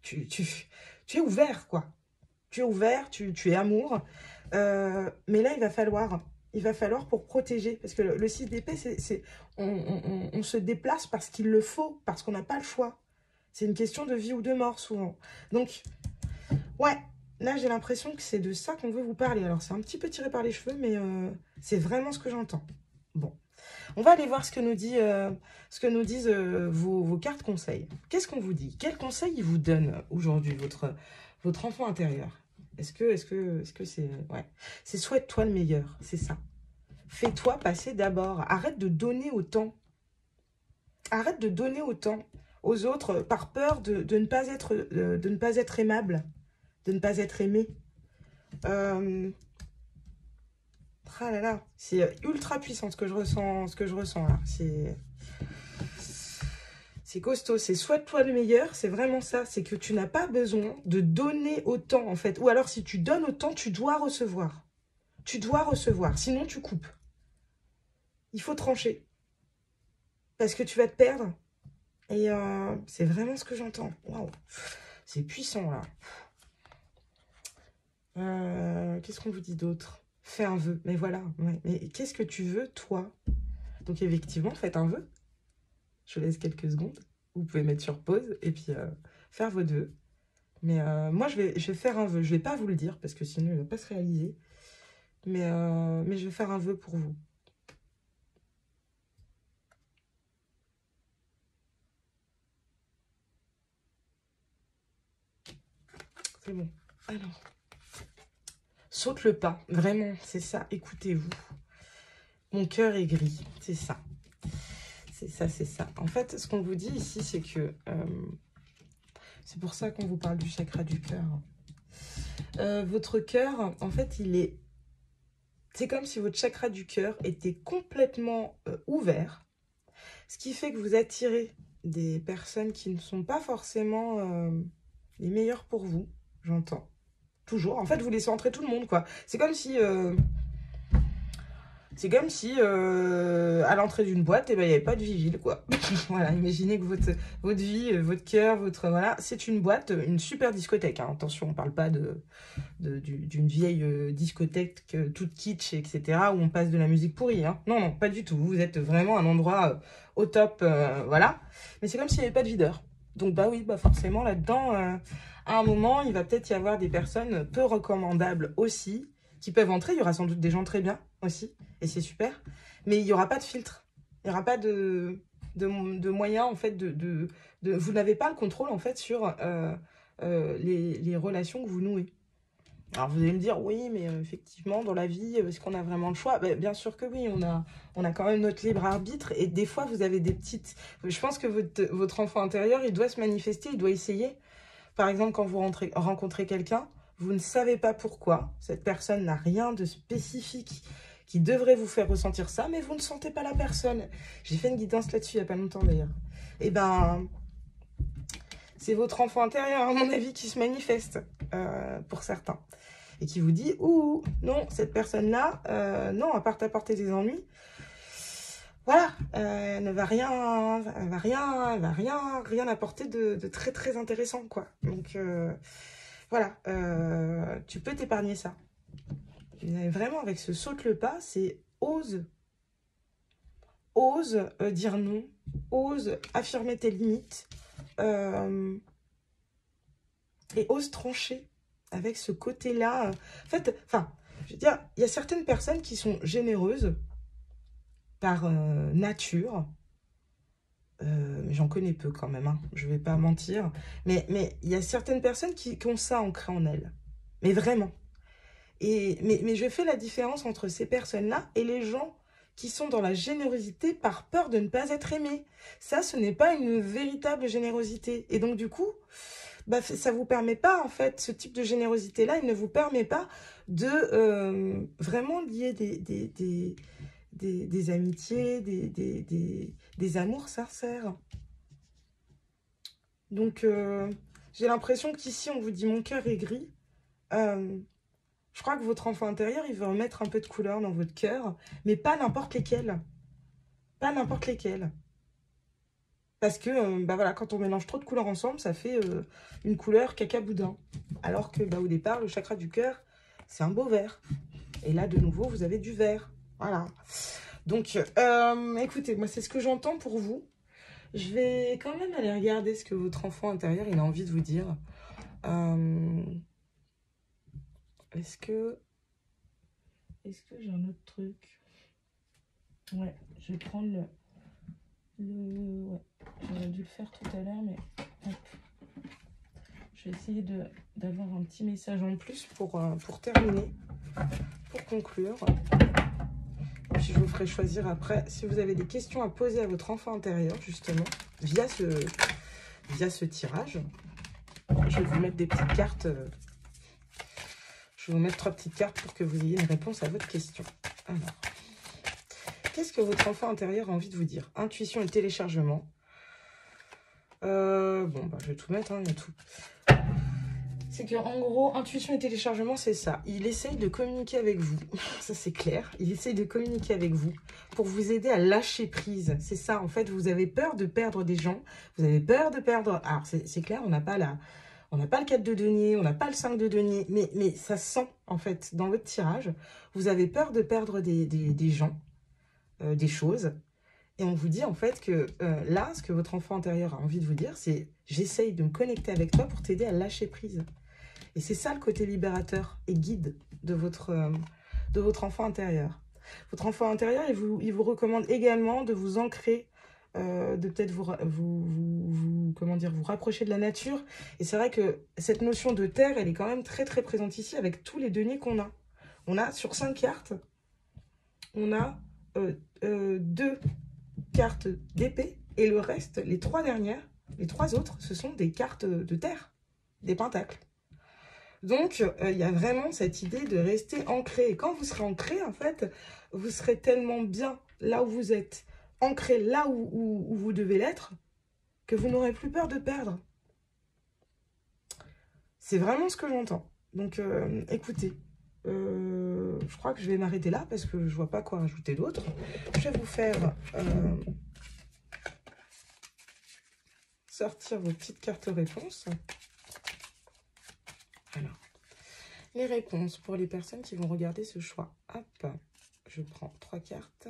tu es ouvert, quoi. Tu es ouvert, tu es amour. Mais là, il va falloir pour protéger. Parce que le 6 d'épée, on se déplace parce qu'il le faut, parce qu'on n'a pas le choix. C'est une question de vie ou de mort, souvent. Donc, ouais, là, j'ai l'impression que c'est de ça qu'on veut vous parler. Alors, c'est un petit peu tiré par les cheveux, mais c'est vraiment ce que j'entends. Bon, on va aller voir ce que nous disent vos cartes conseils. Qu'est-ce qu'on vous dit? Quel conseil il vous donne aujourd'hui, votre enfant intérieur? Est-ce que c'est... Ouais, c'est souhaite-toi le meilleur, c'est ça. Fais-toi passer d'abord. Arrête de donner autant. Arrête de donner autant aux autres par peur de ne pas être aimable, de ne pas être aimé. Ah là là, c'est ultra puissant ce que je ressens là. C'est costaud, c'est souhaite-toi le meilleur, c'est vraiment ça. C'est que tu n'as pas besoin de donner autant en fait. Ou alors si tu donnes autant, tu dois recevoir. Tu dois recevoir, sinon tu coupes. Il faut trancher. Parce que tu vas te perdre. Et c'est vraiment ce que j'entends. Waouh, c'est puissant là. Qu'est-ce qu'on vous dit d'autre? Fais un vœu. Mais voilà, ouais. Mais qu'est-ce que tu veux, toi? Donc effectivement, faites un vœu. Je vous laisse quelques secondes. Vous pouvez mettre sur pause et puis faire vos vœux. Mais moi, je vais faire un vœu. Je ne vais pas vous le dire parce que sinon, il ne va pas se réaliser. Mais je vais faire un vœu pour vous. Mais bon, alors, saute le pas, vraiment, c'est ça, écoutez-vous. Mon cœur est gris, c'est ça. C'est ça, c'est ça. En fait, ce qu'on vous dit ici, c'est que... c'est pour ça qu'on vous parle du chakra du cœur. Votre cœur, en fait, il est... C'est comme si votre chakra du cœur était complètement ouvert. Ce qui fait que vous attirez des personnes qui ne sont pas forcément les meilleures pour vous. J'entends. Toujours. En fait, vous laissez entrer tout le monde, quoi. C'est comme si... à l'entrée d'une boîte, eh ben, il n'y avait pas de vigile, quoi. Voilà, imaginez que votre vie, votre cœur, voilà, c'est une boîte, une super discothèque. Hein. Attention, on ne parle pas d'une vieille discothèque toute kitsch, etc., où on passe de la musique pourrie. Hein. Non, non, pas du tout. Vous êtes vraiment un endroit au top, voilà. Mais c'est comme s'il n'y avait pas de videur. Donc, bah oui, bah forcément, là-dedans, à un moment, il va peut-être y avoir des personnes peu recommandables aussi, qui peuvent entrer. Il y aura sans doute des gens très bien aussi. Et c'est super, mais il n'y aura pas de filtre. Il n'y aura pas de moyen, en fait, vous n'avez pas le contrôle, en fait, sur les relations que vous nouez. Alors, vous allez me dire, oui, mais effectivement, dans la vie, est-ce qu'on a vraiment le choix? Ben, bien sûr que oui, on a quand même notre libre arbitre, et des fois, vous avez des petites... Je pense que votre enfant intérieur, il doit se manifester, il doit essayer. Par exemple, quand vous rencontrez quelqu'un, vous ne savez pas pourquoi, cette personne n'a rien de spécifique qui devrait vous faire ressentir ça, mais vous ne sentez pas la personne. J'ai fait une guidance là-dessus il n'y a pas longtemps d'ailleurs. Et ben, c'est votre enfant intérieur, à mon avis, qui se manifeste pour certains. Et qui vous dit, ouh, non, cette personne-là, non, à part t'apporter des ennuis, voilà, elle ne va rien apporter de très très intéressant, quoi. Donc, voilà, tu peux t'épargner ça. Mais vraiment, avec ce saute le pas, c'est ose dire non, ose affirmer tes limites et ose trancher avec ce côté-là. En fait, je veux dire, il y a certaines personnes qui sont généreuses par nature. Mais j'en connais peu quand même, hein, je ne vais pas mentir. Mais il y a certaines personnes qui ont ça ancré en elles. Mais vraiment. Mais je fais la différence entre ces personnes-là et les gens qui sont dans la générosité par peur de ne pas être aimés. Ça, ce n'est pas une véritable générosité. Et donc, du coup, bah, ça ne vous permet pas, en fait, ce type de générosité-là, il ne vous permet pas de vraiment lier des amitiés, des amours sincères. Donc, j'ai l'impression qu'ici, on vous dit « mon cœur est gris ». Je crois que votre enfant intérieur, il veut remettre un peu de couleur dans votre cœur, mais pas n'importe lesquelles. Pas n'importe lesquelles. Parce que, bah voilà, quand on mélange trop de couleurs ensemble, ça fait une couleur caca-boudin. Alors que, bah, au départ, le chakra du cœur, c'est un beau vert. Et là, de nouveau, vous avez du vert. Voilà. Donc, écoutez, moi, c'est ce que j'entends pour vous. Je vais quand même aller regarder ce que votre enfant intérieur, il a envie de vous dire. Est-ce que j'ai un autre truc? Ouais, je vais prendre ouais, j'aurais dû le faire tout à l'heure, mais hop. Je vais essayer d'avoir un petit message en plus pour terminer, pour conclure. Et puis je vous ferai choisir après, si vous avez des questions à poser à votre enfant intérieur, justement, via ce tirage. Je vais vous mettre des petites cartes... Je vais vous mettre 3 petites cartes pour que vous ayez une réponse à votre question. Alors, qu'est-ce que votre enfant intérieur a envie de vous dire? Intuition et téléchargement. Bon, bah, je vais tout mettre, hein, il y a tout. C'est qu'en gros, intuition et téléchargement, c'est ça. Il essaye de communiquer avec vous. Ça, c'est clair. Il essaye de communiquer avec vous pour vous aider à lâcher prise. C'est ça, en fait, vous avez peur de perdre des gens. Vous avez peur de perdre... Alors, c'est clair, on n'a pas le 4 de denier, on n'a pas le 5 de denier, mais ça sent, en fait, dans votre tirage, vous avez peur de perdre des gens, des choses. Et on vous dit, en fait, que là, ce que votre enfant intérieur a envie de vous dire, c'est « j'essaye de me connecter avec toi pour t'aider à lâcher prise ». Et c'est ça le côté libérateur et guide de votre enfant intérieur. Votre enfant intérieur, il vous recommande également de vous ancrer de peut-être comment dire, vous rapprocher de la nature. Et c'est vrai que cette notion de terre, elle est quand même très très présente ici avec tous les deniers qu'on a. On a sur 5 cartes, on a 2 cartes d'épée et le reste, les 3 dernières, les 3 autres, ce sont des cartes de terre, des pentacles. Donc, il y a vraiment cette idée de rester ancré. Et quand vous serez ancré, en fait, vous serez tellement bien là où vous êtes, ancré là où vous devez l'être, que vous n'aurez plus peur de perdre. C'est vraiment ce que j'entends. Donc, écoutez, je crois que je vais m'arrêter là parce que je vois pas quoi rajouter d'autre. Je vais vous faire sortir vos petites cartes réponses. Alors, les réponses pour les personnes qui vont regarder ce choix. Hop, je prends 3 cartes.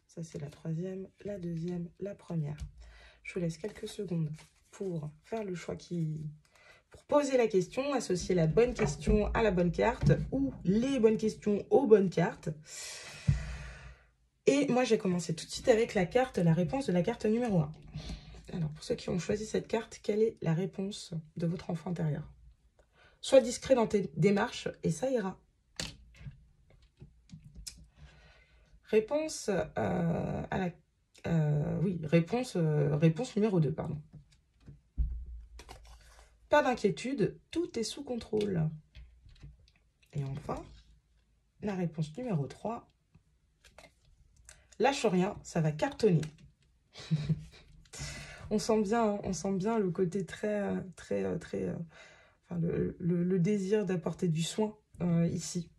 Ça, c'est la troisième, la deuxième, la première. Je vous laisse quelques secondes pour faire le choix pour poser la question, associer la bonne question à la bonne carte ou les bonnes questions aux bonnes cartes. Et moi, j'ai commencé tout de suite avec la réponse de la carte numéro 1. Alors, pour ceux qui ont choisi cette carte, quelle est la réponse de votre enfant intérieur? Sois discret dans tes démarches et ça ira. Réponse réponse numéro 2, pardon. Pas d'inquiétude, tout est sous contrôle. Et enfin, la réponse numéro 3. Lâche rien, ça va cartonner. on sent bien le côté enfin, le désir d'apporter du soin ici.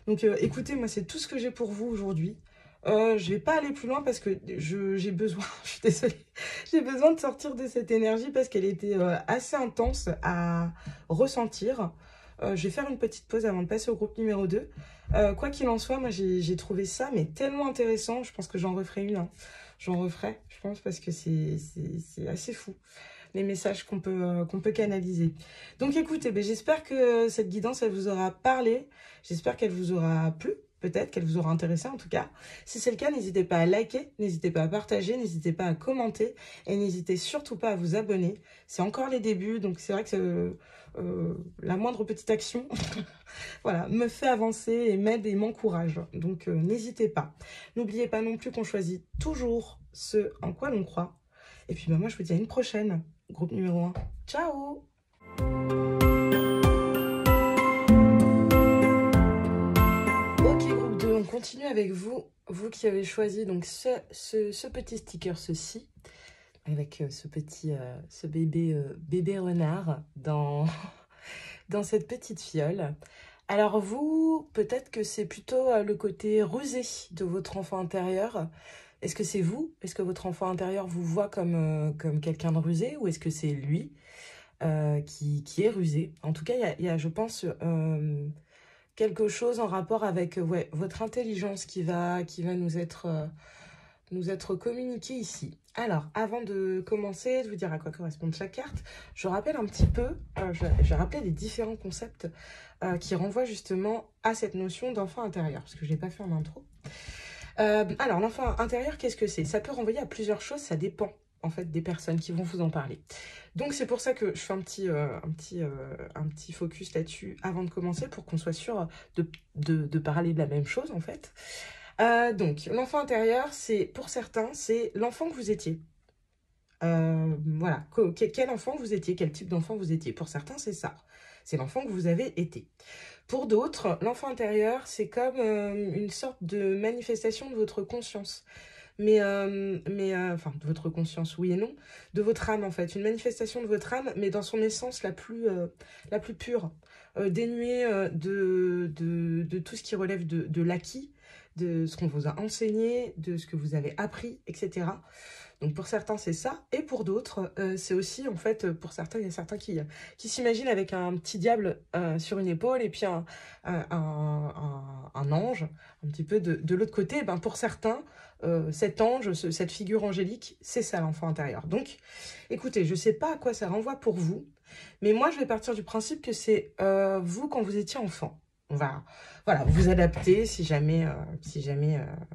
Donc écoutez, moi c'est tout ce que j'ai pour vous aujourd'hui. Je vais pas aller plus loin parce que j'ai besoin, je suis désolée, j'ai besoin de sortir de cette énergie parce qu'elle était assez intense à ressentir. Je vais faire une petite pause avant de passer au groupe numéro 2. Quoi qu'il en soit, moi j'ai trouvé ça mais tellement intéressant, je pense que j'en referai une. Hein. J'en referai, je pense, parce que c'est assez fou, les messages qu'on peut canaliser. Donc écoutez, j'espère que cette guidance, elle vous aura parlé. J'espère qu'elle vous aura plu. Peut-être qu'elle vous aura intéressé en tout cas. Si c'est le cas, n'hésitez pas à liker, n'hésitez pas à partager, n'hésitez pas à commenter et n'hésitez surtout pas à vous abonner. C'est encore les débuts, donc c'est vrai que la moindre petite action voilà, me fait avancer et m'aide et m'encourage. Donc n'hésitez pas. N'oubliez pas non plus qu'on choisit toujours ce en quoi l'on croit. Et puis moi je vous dis à une prochaine. Groupe numéro 1. Ciao! On continue avec vous qui avez choisi donc ce petit sticker, ceci, avec ce bébé renard dans cette petite fiole. Alors vous, peut-être que c'est plutôt le côté rusé de votre enfant intérieur. Est-ce que c'est vous? Est-ce que votre enfant intérieur vous voit comme quelqu'un de rusé ou est-ce que c'est lui qui est rusé? En tout cas, il y a je pense... quelque chose en rapport avec votre intelligence qui va nous être communiquée ici. Alors, avant de commencer, de vous dire à quoi correspond chaque carte, je rappelle un petit peu, je vais rappeler les différents concepts qui renvoient justement à cette notion d'enfant intérieur, parce que je n'ai pas fait en intro. Alors, l'enfant intérieur, qu'est-ce que c'est? Ça peut renvoyer à plusieurs choses, ça dépend en fait des personnes qui vont vous en parler. Donc c'est pour ça que je fais un petit focus là-dessus avant de commencer pour qu'on soit sûr de parler de la même chose en fait. Donc l'enfant intérieur, c'est pour certains, c'est l'enfant que vous étiez. Voilà, quel enfant vous étiez, quel type d'enfant vous étiez. Pour certains, c'est ça. C'est l'enfant que vous avez été. Pour d'autres, l'enfant intérieur, c'est comme une sorte de manifestation de votre conscience. Enfin, de votre conscience, oui et non, de votre âme en fait, une manifestation de votre âme, mais dans son essence la plus pure, dénuée de tout ce qui relève de l'acquis, de ce qu'on vous a enseigné, de ce que vous avez appris, etc. Donc pour certains c'est ça, et pour d'autres c'est aussi en fait, pour certains il y a certains qui s'imaginent avec un petit diable sur une épaule et puis un ange un petit peu de l'autre côté. Ben, pour certains cet ange, cette figure angélique, c'est ça l'enfant intérieur. Donc écoutez, je sais pas à quoi ça renvoie pour vous, mais moi je vais partir du principe que c'est vous quand vous étiez enfant. On va, voilà, vous adapter si jamais,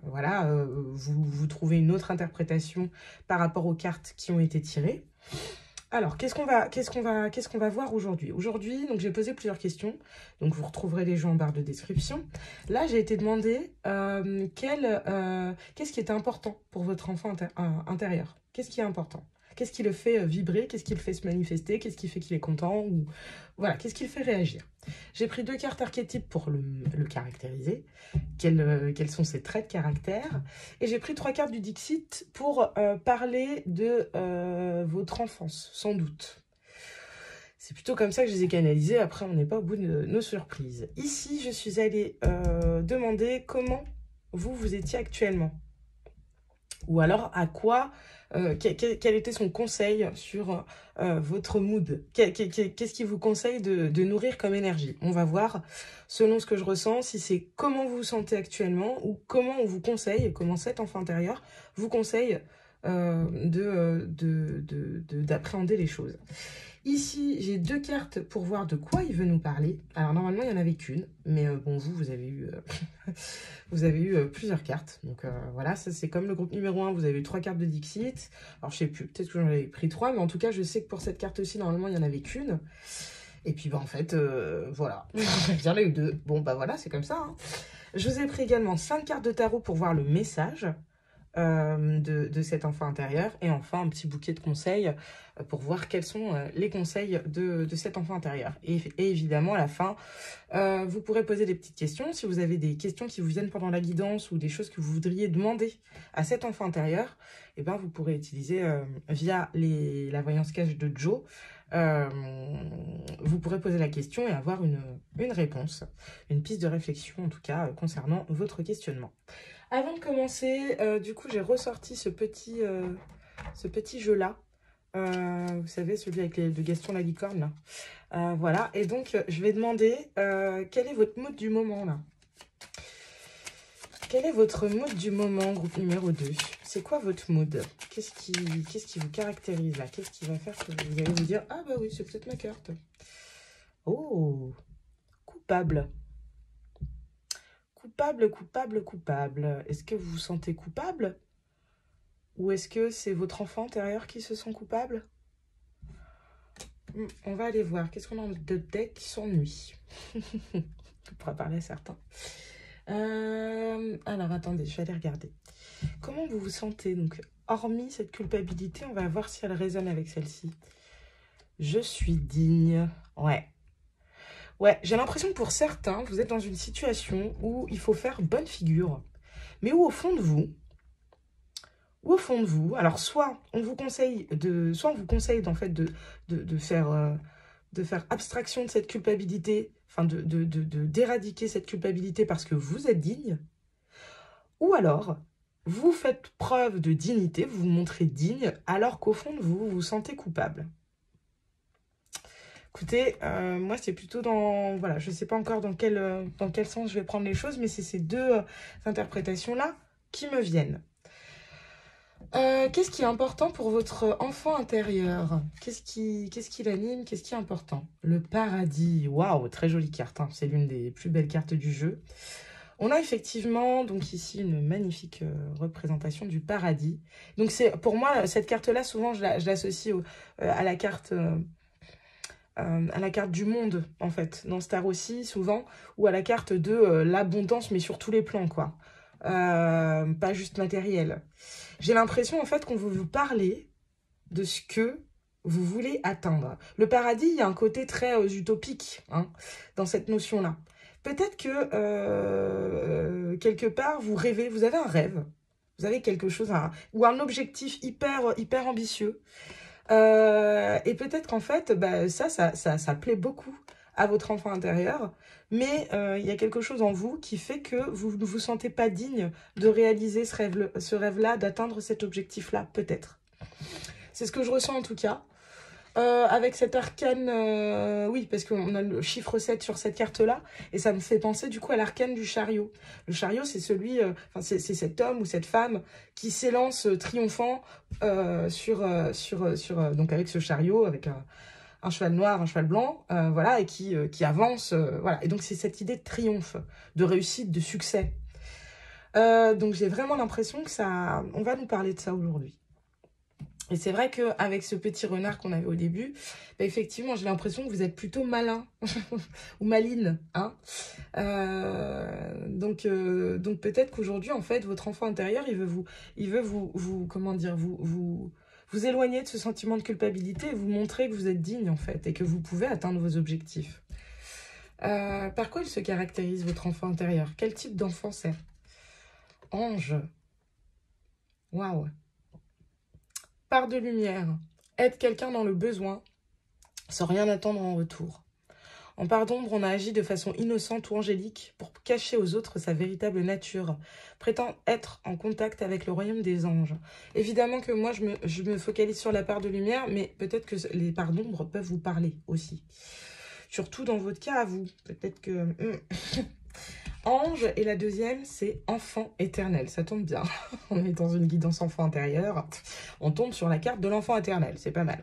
voilà, vous trouvez une autre interprétation par rapport aux cartes qui ont été tirées. Alors, qu'est-ce qu'on va voir aujourd'hui? Aujourd'hui, donc j'ai posé plusieurs questions. Donc, vous retrouverez les jeux en barre de description. Là, j'ai été demandé qu'est-ce qui est important pour votre enfant intérieur? Qu'est-ce qui est important? Qu'est-ce qui le fait vibrer? Qu'est-ce qui le fait se manifester? Qu'est-ce qui fait qu'il est content? Ou voilà, qu'est-ce qui le fait réagir? J'ai pris 2 cartes archétypes pour le caractériser. Quels sont ses traits de caractère? Et j'ai pris 3 cartes du Dixit pour parler de votre enfance, sans doute. C'est plutôt comme ça que je les ai canalisées. Après, on n'est pas au bout de nos surprises. Ici, je suis allée demander comment vous étiez actuellement. Ou alors, à quoi, quel était son conseil sur votre mood? Qu'est-ce qui vous conseille de nourrir comme énergie? On va voir, selon ce que je ressens, si c'est comment vous vous sentez actuellement ou comment on vous conseille, comment cet enfant intérieur vous conseille d'appréhender les choses. Ici, j'ai 2 cartes pour voir de quoi il veut nous parler. Alors, normalement, il n'y en avait qu'une. Mais bon, vous avez eu, vous avez eu plusieurs cartes. Donc, voilà, ça, c'est comme le groupe numéro 1. Vous avez eu 3 cartes de Dixit. Alors, je sais plus, peut-être que j'en avais pris 3. Mais en tout cas, je sais que pour cette carte-ci, normalement, il n'y en avait qu'une. Et puis, bah, en fait, voilà. Il y en a eu 2. Bon, bah voilà, c'est comme ça. Hein. Je vous ai pris également 5 cartes de tarot pour voir le message de cet enfant intérieur, et enfin un petit bouquet de conseils pour voir quels sont les conseils de cet enfant intérieur. Et évidemment, à la fin, vous pourrez poser des petites questions. Si vous avez des questions qui vous viennent pendant la guidance ou des choses que vous voudriez demander à cet enfant intérieur, et ben, vous pourrez utiliser via la voyance cache de Joe. Vous pourrez poser la question et avoir une réponse, une piste de réflexion en tout cas concernant votre questionnement. Avant de commencer, du coup, j'ai ressorti ce petit jeu-là. Vous savez, celui avec le Gaston la licorne. Là. Voilà, et donc, je vais demander quel est votre mood du moment, là? Quel est votre mood du moment, groupe numéro 2? C'est quoi votre mood? Qu'est-ce qui vous caractérise, là? Qu'est-ce qui va faire que vous allez vous dire « Ah bah oui, c'est peut-être ma carte. » Oh, coupable. Coupable, coupable, coupable. Est-ce que vous vous sentez coupable? Ou est-ce que c'est votre enfant intérieur qui se sent coupable? On va aller voir. Qu'est-ce qu'on a de deck qui s'ennuie? On pourra parler à certains. Alors, attendez, je vais aller regarder. Comment vous vous sentez? Donc, hormis cette culpabilité, on va voir si elle résonne avec celle-ci. Je suis digne. Ouais. Ouais, j'ai l'impression que pour certains, vous êtes dans une situation où il faut faire bonne figure. Mais où au fond de vous, alors soit on vous conseille en fait de faire abstraction de cette culpabilité, enfin d'éradiquer cette culpabilité parce que vous êtes digne, ou alors vous faites preuve de dignité, vous vous montrez digne alors qu'au fond de vous, vous vous sentez coupable. Écoutez, moi c'est plutôt dans, voilà, je ne sais pas encore dans quel sens je vais prendre les choses, mais c'est ces 2 interprétations-là qui me viennent. Qu'est-ce qui est important pour votre enfant intérieur? Qu'est-ce qui l'anime? Qu'est-ce qui est important? Le paradis. Waouh, très jolie carte. Hein. C'est l'une des plus belles cartes du jeu. On a effectivement, donc ici, une magnifique représentation du paradis. Donc c'est pour moi, cette carte-là, souvent, je l'associe à la carte... à la carte du monde, en fait, dans Star aussi, souvent, ou à la carte de l'abondance, mais sur tous les plans, quoi. Pas juste matériel. J'ai l'impression, en fait, qu'on veut vous parler de ce que vous voulez atteindre. Le paradis, il y a un côté très utopique, hein, dans cette notion-là. Peut-être que, quelque part, vous rêvez, vous avez un rêve, vous avez quelque chose, ou un objectif hyper ambitieux. Et peut-être qu'en fait, bah, ça plaît beaucoup à votre enfant intérieur, mais il y a quelque chose en vous qui fait que vous ne vous sentez pas digne de réaliser ce rêve-là, d'atteindre cet objectif-là, peut-être. C'est ce que je ressens en tout cas. Avec cet arcane, oui, parce qu'on a le chiffre 7 sur cette carte-là, et ça me fait penser du coup à l'arcane du chariot. Le chariot, c'est celui, c'est cet homme ou cette femme qui s'élance triomphant donc avec ce chariot, avec un cheval noir, un cheval blanc, voilà, et qui avance, voilà. Et donc, c'est cette idée de triomphe, de réussite, de succès. Donc, j'ai vraiment l'impression que ça... On va nous parler de ça aujourd'hui. Et c'est vrai qu'avec ce petit renard qu'on avait au début, bah effectivement, j'ai l'impression que vous êtes plutôt malin ou maline. Hein donc peut-être qu'aujourd'hui, en fait, votre enfant intérieur, il veut vous comment dire, vous éloigner de ce sentiment de culpabilité et vous montrer que vous êtes digne, en fait, et que vous pouvez atteindre vos objectifs. Par quoi il se caractérise, votre enfant intérieur? Quel type d'enfant c'est? Ange. Waouh. Part de lumière, aide quelqu'un dans le besoin, sans rien attendre en retour. En part d'ombre, on a agi de façon innocente ou angélique pour cacher aux autres sa véritable nature, prétend être en contact avec le royaume des anges. Évidemment que moi, je me focalise sur la part de lumière, mais peut-être que les parts d'ombre peuvent vous parler aussi. Surtout dans votre cas à vous. Peut-être que... Ange, et la deuxième, c'est enfant éternel. Ça tombe bien. On est dans une guidance enfant intérieur. On tombe sur la carte de l'enfant éternel. C'est pas mal.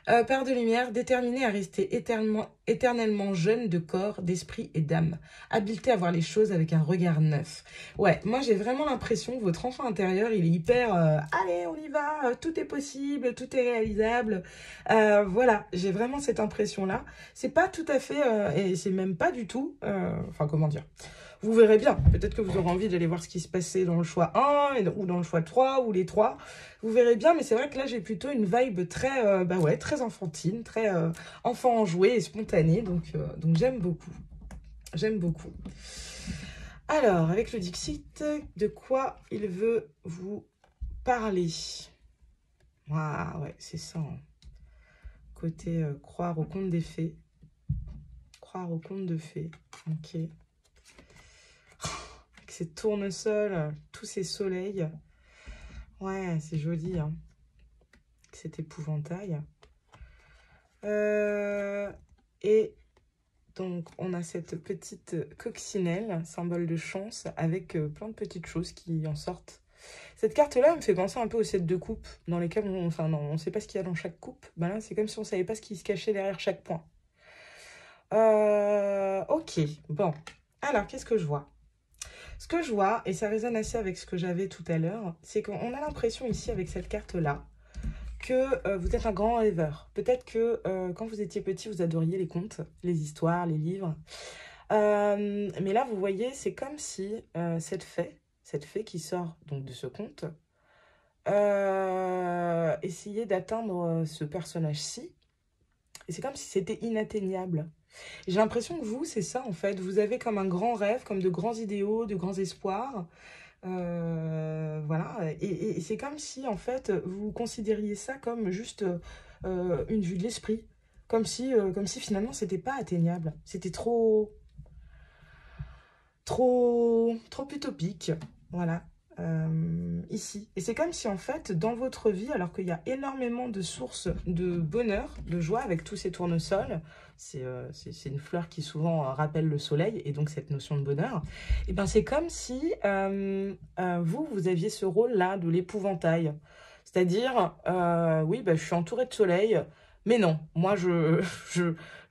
Part de lumière, déterminé à rester éternellement jeune de corps, d'esprit et d'âme. Habileté à voir les choses avec un regard neuf. Ouais, moi j'ai vraiment l'impression que votre enfant intérieur, il est hyper... allez, on y va, tout est possible, tout est réalisable. Voilà, j'ai vraiment cette impression-là. C'est pas tout à fait... et c'est même pas du tout... enfin, comment dire, vous verrez bien. Peut-être que vous aurez envie d'aller voir ce qui se passait dans le choix 1 ou dans le choix 3 ou les 3. Vous verrez bien, mais c'est vrai que là, j'ai plutôt une vibe très, bah ouais, très enfantine, très enfant enjoué et spontané. Donc j'aime beaucoup. J'aime beaucoup. Alors, avec le Dixit, de quoi il veut vous parler? Ah ouais, c'est ça. Hein. Côté croire au conte des fées. Croire au conte de fées. Ok. Avec ces tournesols, tous ces soleils. Ouais, c'est joli. Hein. Cet épouvantail. Et donc, on a cette petite coccinelle, symbole de chance, avec plein de petites choses qui en sortent. Cette carte-là me fait penser un peu au set de coupes, dans lesquelles enfin non, on ne sait pas ce qu'il y a dans chaque coupe. Ben là, c'est comme si on ne savait pas ce qui se cachait derrière chaque point. Ok, bon. Alors, qu'est-ce que je vois? Ce que je vois, et ça résonne assez avec ce que j'avais tout à l'heure, c'est qu'on a l'impression ici, avec cette carte-là, que vous êtes un grand rêveur. Peut-être que quand vous étiez petit, vous adoriez les contes, les histoires, les livres. Mais là, vous voyez, c'est comme si cette fée qui sort donc de ce conte, essayait d'atteindre ce personnage-ci. Et c'est comme si c'était inatteignable. J'ai l'impression que vous, c'est ça en fait. Vous avez comme un grand rêve, comme de grands idéaux, de grands espoirs. Voilà, et c'est comme si en fait vous considériez ça comme juste une vue de l'esprit, comme si finalement c'était pas atteignable, c'était trop utopique, voilà, ici. Et c'est comme si en fait dans votre vie, alors qu'il y a énormément de sources de bonheur, de joie avec tous ces tournesols, c'est une fleur qui souvent rappelle le soleil et donc cette notion de bonheur, et ben c'est comme si vous aviez ce rôle-là de l'épouvantail. C'est-à-dire, oui, ben, je suis entourée de soleil, mais non, moi je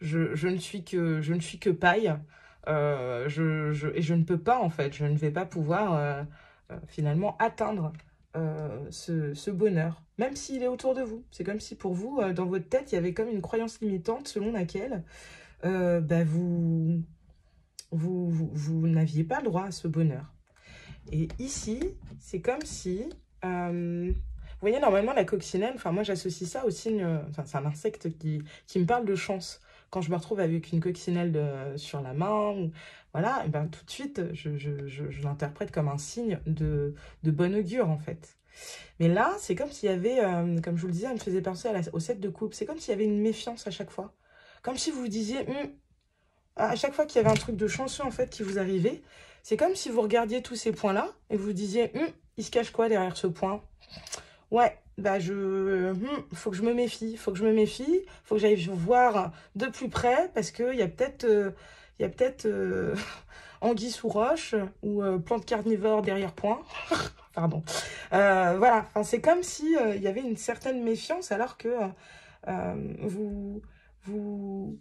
ne suis que paille. Et je ne peux pas, en fait, je ne vais pas pouvoir finalement atteindre ce bonheur, même s'il est autour de vous. C'est comme si pour vous, dans votre tête, il y avait comme une croyance limitante selon laquelle bah, vous n'aviez pas le droit à ce bonheur. Et ici, c'est comme si... vous voyez, normalement, la coccinelle, enfin, moi, j'associe ça au signe... Enfin, c'est un insecte qui me parle de chance. Quand je me retrouve avec une coccinelle sur la main, ou, voilà, et ben, tout de suite, je l'interprète comme un signe de bon augure, en fait. Mais là, c'est comme s'il y avait, comme je vous le disais, elle me faisait penser au set de coupe. C'est comme s'il y avait une méfiance à chaque fois. Comme si vous vous disiez, à chaque fois qu'il y avait un truc de chanceux, en fait, qui vous arrivait, c'est comme si vous regardiez tous ces points-là et vous disiez, il se cache quoi derrière ce point? Ouais, bah faut que je me méfie, faut que j'aille voir de plus près parce qu'il y a peut-être anguille sous roche ou plante carnivore derrière point. Pardon. Voilà, enfin, c'est comme si il y avait une certaine méfiance alors que vous comment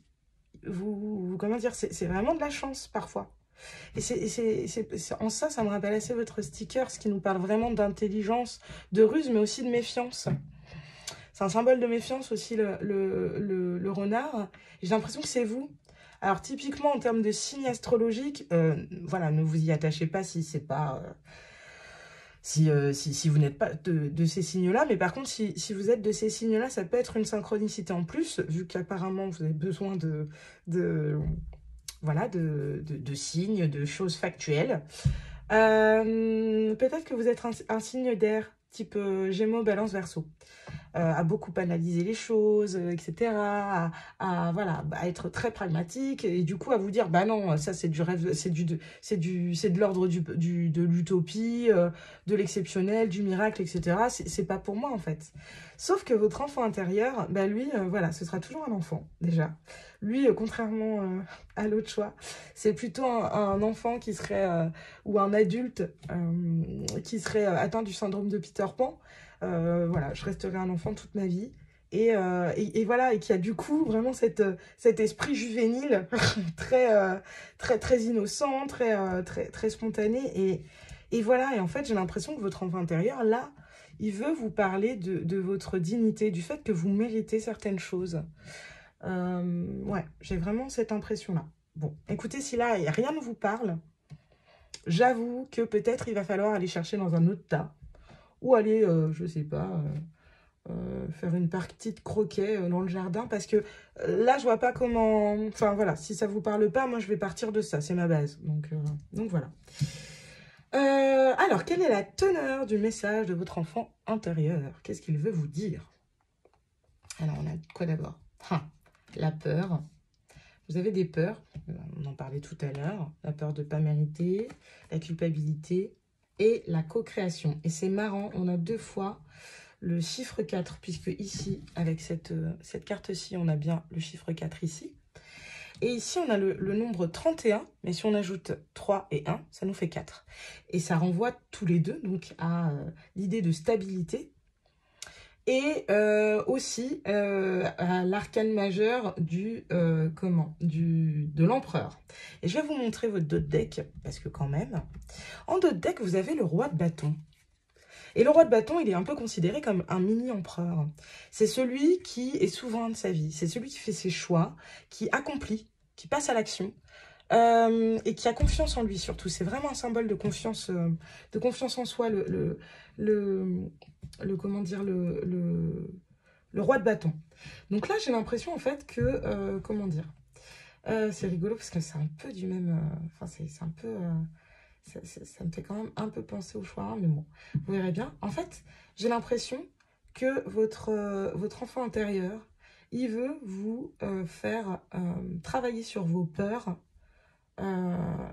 dire, c'est vraiment de la chance parfois. En ça, ça me rappelle assez votre sticker, ce qui nous parle vraiment d'intelligence, de ruse, mais aussi de méfiance. C'est un symbole de méfiance aussi, le renard. J'ai l'impression que c'est vous. Alors, typiquement, en termes de signes astrologiques, voilà, ne vous y attachez pas si c'est pas... si vous n'êtes pas de ces signes-là, mais par contre, si vous êtes de ces signes-là, ça peut être une synchronicité en plus, vu qu'apparemment, vous avez besoin voilà, de signes, de choses factuelles. Peut-être que vous êtes un signe d'air, type Gémeaux, Balance, Verseau. À beaucoup analyser les choses, etc. Voilà, à être très pragmatique et du coup à vous dire, bah non, ça c'est du rêve, c'est de l'ordre de l'utopie, de l'exceptionnel, du miracle, etc. C'est pas pour moi en fait. Sauf que votre enfant intérieur, bah lui, voilà, ce sera toujours un enfant déjà. Lui, contrairement à l'autre choix, c'est plutôt un enfant qui serait, ou un adulte qui serait atteint du syndrome de Peter Pan. Voilà, je resterai un enfant toute ma vie. Et voilà, et qui a du coup vraiment cet esprit juvénile très innocent, très spontané. Et voilà, et en fait, j'ai l'impression que votre enfant intérieur, là, il veut vous parler de votre dignité, du fait que vous méritez certaines choses. Ouais, j'ai vraiment cette impression-là. Bon, écoutez, si là, rien ne vous parle, j'avoue que peut-être il va falloir aller chercher dans un autre tas. Ou aller, je sais pas, faire une partie de croquet dans le jardin. Parce que là, je vois pas comment... Enfin, voilà, si ça vous parle pas, moi, je vais partir de ça. C'est ma base. Donc voilà. Alors, quelle est la teneur du message de votre enfant intérieur? Qu'est-ce qu'il veut vous dire? Alors, on a quoi d'abord? La peur. Vous avez des peurs. On en parlait tout à l'heure. La peur de ne pas mériter, la culpabilité et la co-création. Et c'est marrant, on a 2 fois le chiffre 4, puisque ici, avec cette carte-ci, on a bien le chiffre 4 ici. Et ici, on a le nombre 31, mais si on ajoute 3 et 1, ça nous fait 4. Et ça renvoie tous les deux donc à l'idée de stabilité et aussi à l'arcane majeur de l'empereur. Et je vais vous montrer votre dos de deck, parce que quand même, en dos de deck, vous avez le roi de bâton. Et le roi de bâton, il est un peu considéré comme un mini-empereur. C'est celui qui est souverain de sa vie, c'est celui qui fait ses choix, qui accomplit, qui passe à l'action, et qui a confiance en lui surtout. C'est vraiment un symbole de confiance en soi, comment dire, le roi de bâton. Donc là, j'ai l'impression en fait que, comment dire, c'est rigolo parce que c'est un peu du même, enfin c'est un peu... ça me fait quand même un peu penser au choix, mais bon, vous verrez bien. En fait, j'ai l'impression que votre enfant intérieur, il veut vous faire travailler sur vos peurs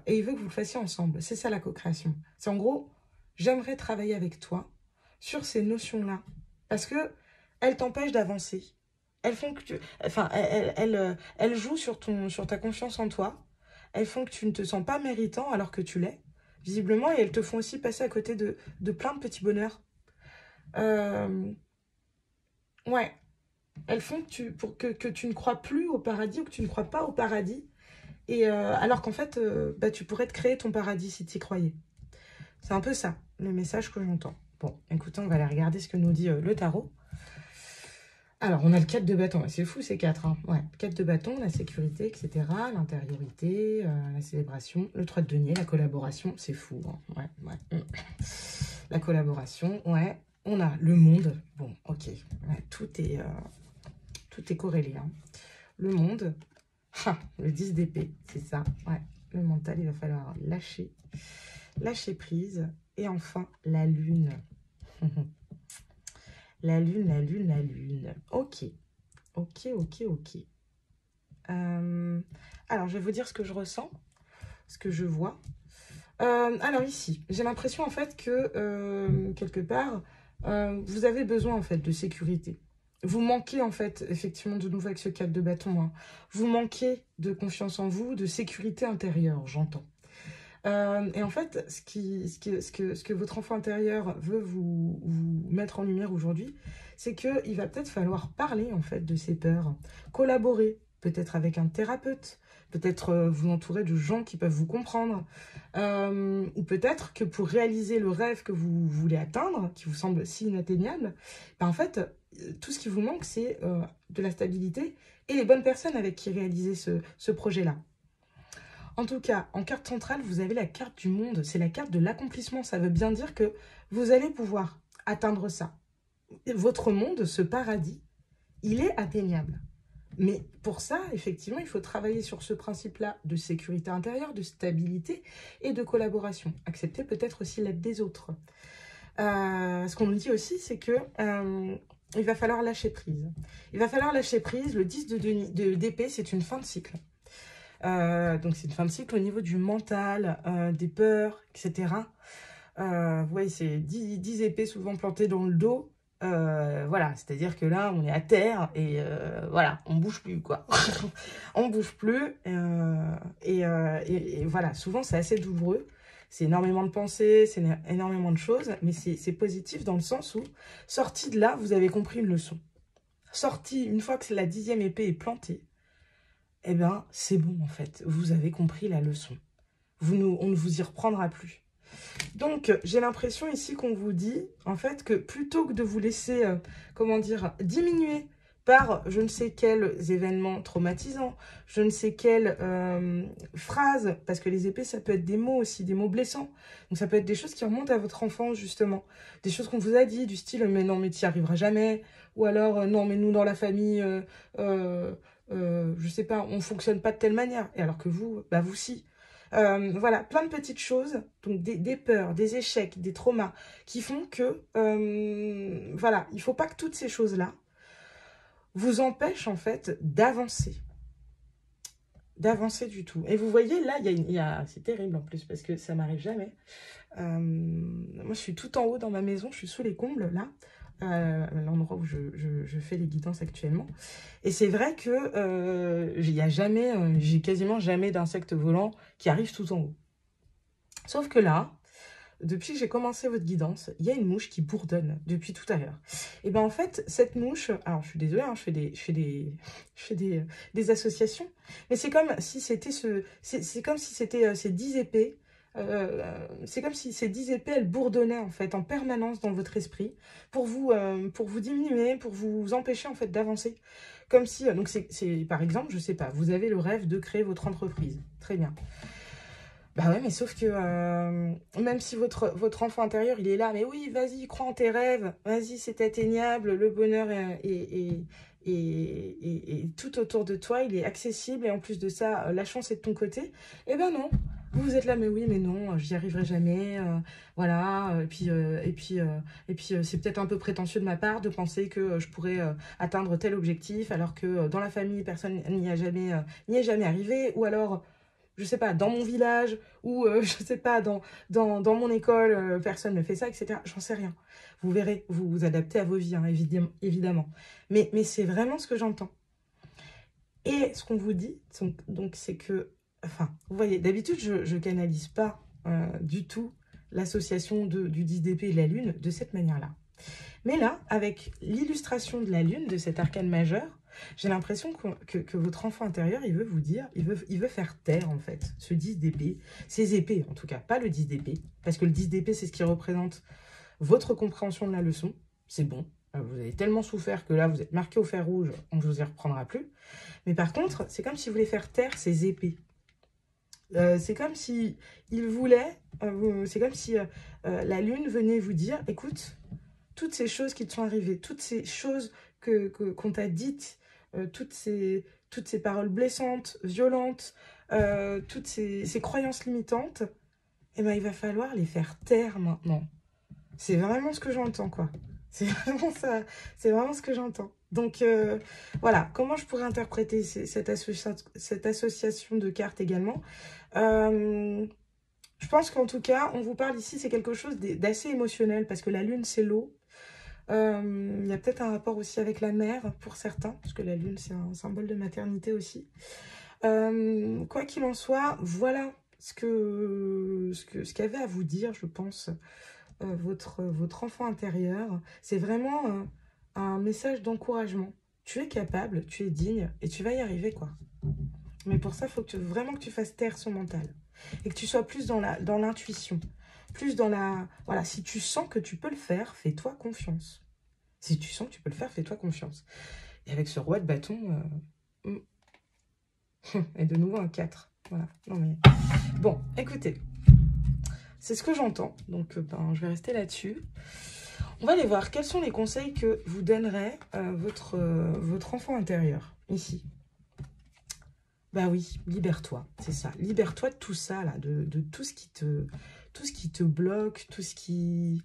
et il veut que vous le fassiez ensemble. C'est ça la co-création. C'est en gros, j'aimerais travailler avec toi sur ces notions-là parce que elles t'empêchent d'avancer. Elles font que elles jouent sur ta confiance en toi. Elles font que tu ne te sens pas méritant alors que tu l'es, visiblement, et elles te font aussi passer à côté de plein de petits bonheurs. Ouais, elles font que tu ne crois plus au paradis ou que tu ne crois pas au paradis, et alors qu'en fait, bah, tu pourrais te créer ton paradis si tu y croyais. C'est un peu ça, le message que j'entends. Bon, écoutez, on va aller regarder ce que nous dit le tarot. Alors, on a le 4 de bâton. C'est fou, ces 4. Hein. Ouais, 4 de bâton, la sécurité, etc. L'intériorité, la célébration. Le 3 de denier, la collaboration. C'est fou. Hein. Ouais. La collaboration, ouais. On a le monde. Bon, ok. Ouais, tout est corrélé. Hein. Le monde. Le 10 d'épée, c'est ça. Ouais, le mental, il va falloir lâcher prise. Et enfin, la lune. La lune. Ok. Alors, je vais vous dire ce que je ressens, ce que je vois. Alors ici, j'ai l'impression en fait que, quelque part, vous avez besoin en fait de sécurité. Vous manquez en fait, effectivement, de nouveau avec ce 4 de bâton. Hein. Vous manquez de confiance en vous, de sécurité intérieure, j'entends. Et en fait, ce que votre enfant intérieur veut vous mettre en lumière aujourd'hui, c'est qu'il va peut-être falloir parler en fait de ses peurs, collaborer peut-être avec un thérapeute, peut-être vous entourer de gens qui peuvent vous comprendre, ou peut-être que pour réaliser le rêve que vous voulez atteindre, qui vous semble si inatteignable, ben en fait, tout ce qui vous manque, c'est de la stabilité et les bonnes personnes avec qui réaliser ce projet-là. En tout cas, en carte centrale, vous avez la carte du monde. C'est la carte de l'accomplissement. Ça veut bien dire que vous allez pouvoir atteindre ça. Votre monde, ce paradis, il est atteignable. Mais pour ça, effectivement, il faut travailler sur ce principe-là de sécurité intérieure, de stabilité et de collaboration. Accepter peut-être aussi l'aide des autres. Ce qu'on nous dit aussi, c'est que il va falloir lâcher prise. Il va falloir lâcher prise. Le 10 d'épée, c'est une fin de cycle. Donc c'est une fin de cycle au niveau du mental, des peurs, etc. Vous voyez, c'est 10 épées souvent plantées dans le dos. Voilà, c'est-à-dire que là, on est à terre et voilà, on bouge plus, quoi. On bouge plus. Et voilà, souvent, c'est assez douloureux. C'est énormément de pensées, c'est énormément de choses, mais c'est positif dans le sens où, sorti de là, vous avez compris une leçon. Sorti, une fois que la 10e épée est plantée, eh bien, c'est bon, en fait. Vous avez compris la leçon. On ne vous y reprendra plus. Donc, j'ai l'impression ici qu'on vous dit, en fait, que plutôt que de vous laisser, comment dire, diminuer par je ne sais quels événements traumatisants, je ne sais quelles phrases, parce que les épées, ça peut être des mots aussi, des mots blessants. Donc, ça peut être des choses qui remontent à votre enfance, justement. Des choses qu'on vous a dit, du style, mais non, mais tu n'y arriveras jamais. Ou alors, non, mais nous, dans la famille, je sais pas, on fonctionne pas de telle manière. Et alors que vous, bah vous si. Voilà, plein de petites choses, donc des peurs, des échecs, des traumas, qui font que, voilà, il ne faut pas que toutes ces choses-là vous empêchent, en fait, d'avancer. D'avancer du tout. Et vous voyez, là, c'est terrible en plus, parce que ça m'arrive jamais. Moi, je suis tout en haut dans ma maison, je suis sous les combles, là, l'endroit où je fais les guidances actuellement. Et c'est vrai que j'ai quasiment jamais d'insectes volants qui arrivent tout en haut. Sauf que là, depuis que j'ai commencé votre guidance, il y a une mouche qui bourdonne depuis tout à l'heure. Et bien en fait, cette mouche, alors je suis désolée, hein, je fais des associations, mais c'est comme si c'était ces 10 épées. C'est comme si ces 10 épées, elles bourdonnaient en fait en permanence dans votre esprit pour vous diminuer, pour vous empêcher en fait d'avancer. Comme si, donc c'est par exemple, je sais pas, vous avez le rêve de créer votre entreprise. Très bien. Bah ouais, mais sauf que même si votre enfant intérieur, il est là, mais oui, vas-y, crois en tes rêves, vas-y, c'est atteignable, le bonheur est tout autour de toi, il est accessible, et en plus de ça, la chance est de ton côté, eh ben non, vous êtes là, mais oui, mais non, j'y arriverai jamais, voilà, et puis c'est peut-être un peu prétentieux de ma part de penser que je pourrais atteindre tel objectif, alors que dans la famille, personne n'y est jamais arrivé, ou alors je sais pas, dans mon village, ou je sais pas, dans mon école, personne ne fait ça, etc. J'en sais rien. Vous verrez, vous vous adaptez à vos vies, hein, évidemment. Mais c'est vraiment ce que j'entends. Et ce qu'on vous dit, donc c'est que, enfin, vous voyez, d'habitude, je canalise pas du tout l'association du 10 d'épée et de la lune de cette manière-là. Mais là, avec l'illustration de la lune, de cet arcane majeur, j'ai l'impression que votre enfant intérieur, il veut vous dire, il veut faire taire, en fait, ce 10 d'épée, ces épées, en tout cas, pas le 10 d'épée, parce que le 10 d'épée, c'est ce qui représente votre compréhension de la leçon, c'est bon, vous avez tellement souffert que là, vous êtes marqué au fer rouge, on ne vous y reprendra plus, mais par contre, c'est comme s'il voulait faire taire ces épées. C'est comme si il voulait, c'est comme si la lune venait vous dire, écoute, toutes ces choses qui te sont arrivées, toutes ces choses qu'on t'a dites, toutes ces paroles blessantes, violentes, toutes ces croyances limitantes, eh ben, il va falloir les faire taire maintenant. C'est vraiment ce que j'entends, quoi. C'est vraiment ça, c'est vraiment ce que j'entends. Donc, voilà, comment je pourrais interpréter cette association de cartes également je pense qu'en tout cas, on vous parle ici, c'est quelque chose d'assez émotionnel, parce que la lune, c'est l'eau. Il y a peut-être un rapport aussi avec la mère, pour certains, parce que la lune, c'est un symbole de maternité aussi. Quoi qu'il en soit, voilà ce qu'avait à vous dire, je pense, votre enfant intérieur. C'est vraiment un message d'encouragement. Tu es capable, tu es digne et tu vas y arriver, quoi. Mais pour ça, il faut vraiment que tu fasses taire son mental. Et que tu sois plus dans l'intuition. Plus dans la... Voilà, si tu sens que tu peux le faire, fais-toi confiance. Si tu sens que tu peux le faire, fais-toi confiance. Et avec ce roi de bâton... et de nouveau un 4. Voilà. Non mais... Bon, écoutez. C'est ce que j'entends. Donc, je vais rester là-dessus. On va aller voir quels sont les conseils que vous donnerait votre enfant intérieur, ici. Bah oui, libère-toi, c'est ça. Libère-toi de tout ça, là, de tout ce qui te bloque, tout ce qui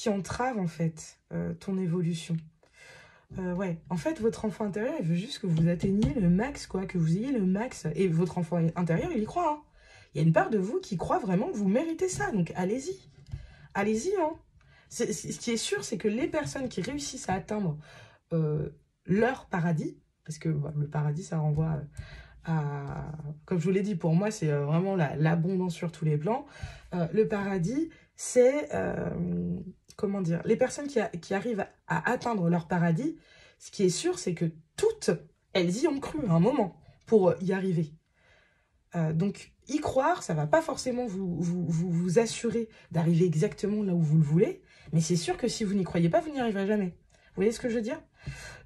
entrave, en fait, ton évolution. Ouais, en fait, votre enfant intérieur, il veut juste que vous atteigniez le max, quoi, que vous ayez le max. Et votre enfant intérieur, il y croit, hein. Il y a une part de vous qui croit vraiment que vous méritez ça, donc allez-y. Allez-y, hein. Ce qui est sûr, c'est que les personnes qui réussissent à atteindre leur paradis, parce que le paradis, ça renvoie comme je vous l'ai dit, pour moi, c'est vraiment l'abondance sur tous les plans. Le paradis, c'est, comment dire, les personnes qui arrivent à atteindre leur paradis, ce qui est sûr, c'est que toutes, elles y ont cru à un moment pour y arriver. Donc, y croire, ça ne va pas forcément vous assurer d'arriver exactement là où vous le voulez, mais c'est sûr que si vous n'y croyez pas, vous n'y arriverez jamais. Vous voyez ce que je veux dire?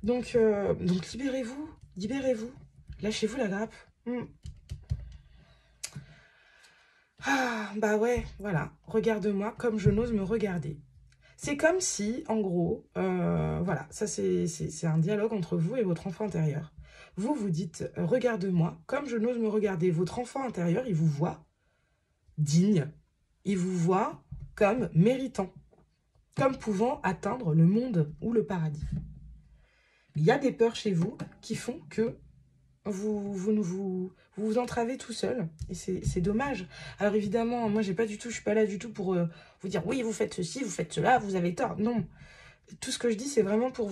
Donc libérez-vous, libérez-vous. Lâchez-vous la grappe. Ah, bah ouais, voilà. Regarde-moi comme je n'ose me regarder. C'est comme si, en gros, voilà, ça c'est un dialogue entre vous et votre enfant intérieur. Vous vous dites, regarde-moi comme je n'ose me regarder. Votre enfant intérieur, il vous voit digne. Il vous voit comme méritant. Comme pouvant atteindre le monde ou le paradis. Il y a des peurs chez vous qui font que vous entravez tout seul, et c'est dommage. Alors évidemment, moi je suis pas là du tout pour vous dire oui, vous faites ceci, vous faites cela, vous avez tort. Non, tout ce que je dis, c'est vraiment pour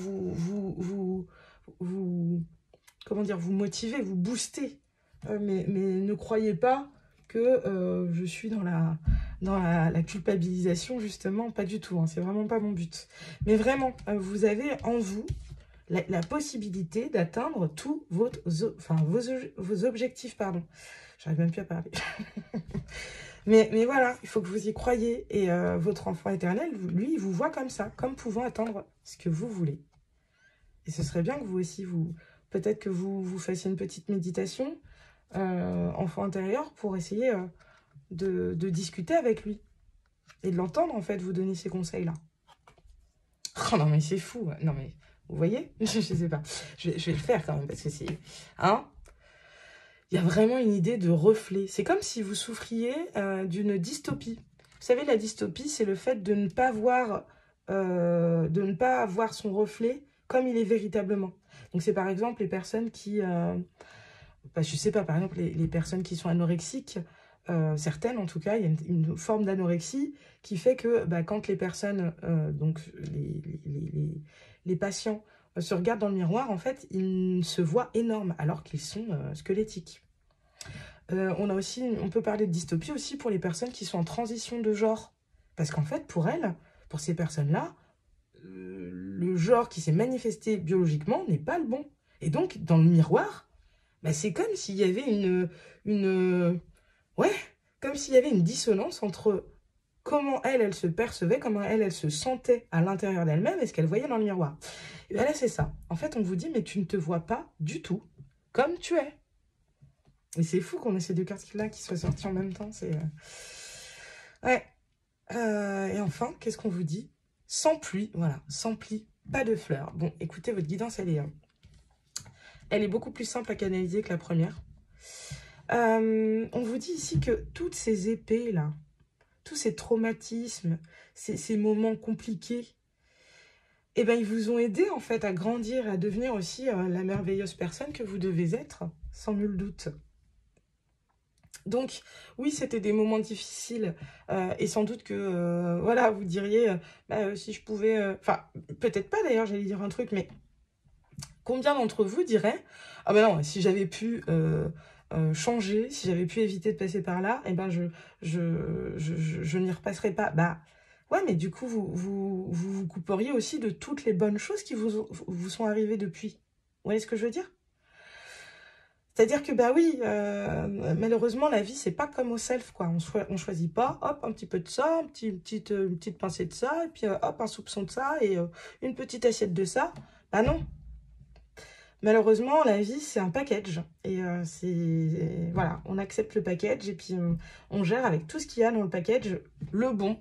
comment dire, vous motiver, vous booster. Mais ne croyez pas que je suis dans la culpabilisation, justement, pas du tout. Hein, c'est vraiment pas mon but. Mais vraiment, vous avez en vous la possibilité d'atteindre tous vos objectifs, pardon. J'arrive même plus à parler. mais voilà, il faut que vous y croyez. Et votre enfant éternel, lui, il vous voit comme ça, comme pouvant atteindre ce que vous voulez. Et ce serait bien que vous aussi, peut-être que vous fassiez une petite méditation, enfant intérieur, pour essayer de discuter avec lui. Et de l'entendre, en fait, vous donner ces conseils-là. Oh non, mais c'est fou. Non, mais... Vous voyez? Je sais pas. Je vais le faire quand même, parce que c'est... Hein? Il y a vraiment une idée de reflet. C'est comme si vous souffriez d'une dystopie. Vous savez, la dystopie, c'est le fait de ne pas voir son reflet comme il est véritablement. Donc, c'est par exemple les personnes qui... je sais pas, par exemple, les personnes qui sont anorexiques, certaines en tout cas, il y a une forme d'anorexie qui fait que quand les personnes, donc les patients se regardent dans le miroir, en fait, ils se voient énormes alors qu'ils sont squelettiques. On peut parler de dystopie aussi pour les personnes qui sont en transition de genre. Parce qu'en fait, pour ces personnes-là, le genre qui s'est manifesté biologiquement n'est pas le bon. Et donc, dans le miroir, c'est comme s'il y avait comme s'il y avait une dissonance entre comment elle se percevait, comment elle se sentait à l'intérieur d'elle-même et ce qu'elle voyait dans le miroir. Et bien là, c'est ça. En fait, on vous dit, mais tu ne te vois pas du tout comme tu es. Et c'est fou qu'on ait ces deux cartes-là qui soient sorties en même temps. C'est ouais. Et enfin, qu'est-ce qu'on vous dit? Sans pluie, voilà, sans pluie, pas de fleurs. Bon, écoutez, votre guidance, elle est beaucoup plus simple à canaliser que la première. On vous dit ici que toutes ces épées-là, tous ces traumatismes, ces moments compliqués, eh ben, ils vous ont aidé en fait à grandir, à devenir aussi la merveilleuse personne que vous devez être, sans nul doute. Donc, oui, c'était des moments difficiles et sans doute que, voilà, vous diriez, si je pouvais... Enfin, peut-être pas d'ailleurs, j'allais dire un truc, mais combien d'entre vous diraient, ah ben non, si j'avais pu changer, si j'avais pu éviter de passer par là, eh ben je n'y repasserai pas. Bah ouais, mais du coup, vous couperiez aussi de toutes les bonnes choses qui vous sont arrivées depuis. Vous voyez ce que je veux dire? C'est-à-dire que, bah oui, malheureusement, la vie, c'est pas comme au self, quoi. On choisit pas, hop, un petit peu de ça, une petite pincée de ça, et puis hop, un soupçon de ça, et une petite assiette de ça. Bah non. Malheureusement, la vie, c'est un package. Et voilà, on accepte le package, et puis on gère avec tout ce qu'il y a dans le package, le bon.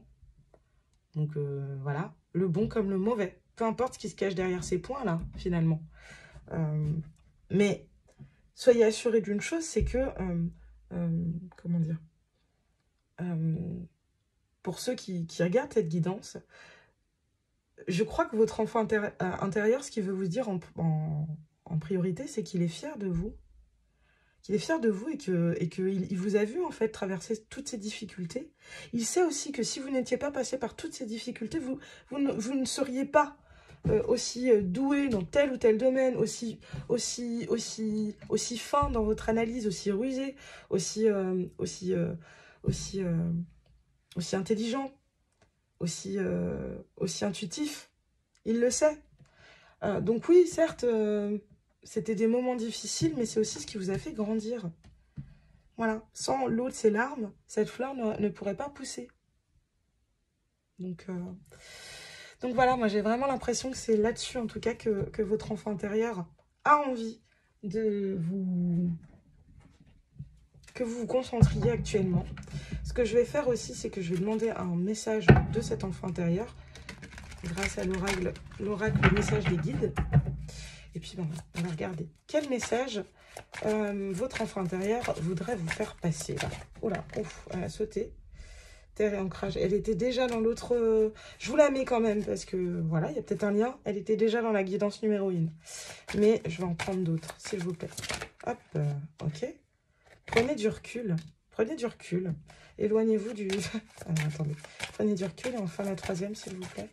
Donc voilà, le bon comme le mauvais. Peu importe ce qui se cache derrière ces points-là, finalement. Mais soyez assurés d'une chose, c'est que, comment dire, pour ceux qui regardent cette guidance, je crois que votre enfant intérieur, ce qu'il veut vous dire en priorité, c'est qu'il est fier de vous. Qu'il est fier de vous et qu'il vous a vu en fait traverser toutes ces difficultés. Il sait aussi que si vous n'étiez pas passé par toutes ces difficultés, vous ne seriez pas aussi doué dans tel ou tel domaine, aussi fin dans votre analyse, aussi rusé, aussi intelligent, aussi intuitif. Il le sait. Donc oui, certes, c'était des moments difficiles, mais c'est aussi ce qui vous a fait grandir. Voilà. Sans l'eau de ses larmes, cette fleur ne pourrait pas pousser. Donc voilà, moi j'ai vraiment l'impression que c'est là-dessus, en tout cas, que votre enfant intérieur a envie que vous vous concentriez actuellement. Ce que je vais faire aussi, c'est que je vais demander un message de cet enfant intérieur, grâce à l'oracle, le message des guides. Et puis, on va regarder quel message votre enfant intérieur voudrait vous faire passer. Là. Oula, ouf, elle a sauté. Terre et ancrage. Elle était déjà dans l'autre... Je vous la mets quand même, parce que, voilà, il y a peut-être un lien. Elle était déjà dans la guidance numéro 1. Mais je vais en prendre d'autres, s'il vous plaît. Hop, ok. Prenez du recul. Prenez du recul. Éloignez-vous du... Alors, attendez. Prenez du recul et enfin la troisième, s'il vous plaît.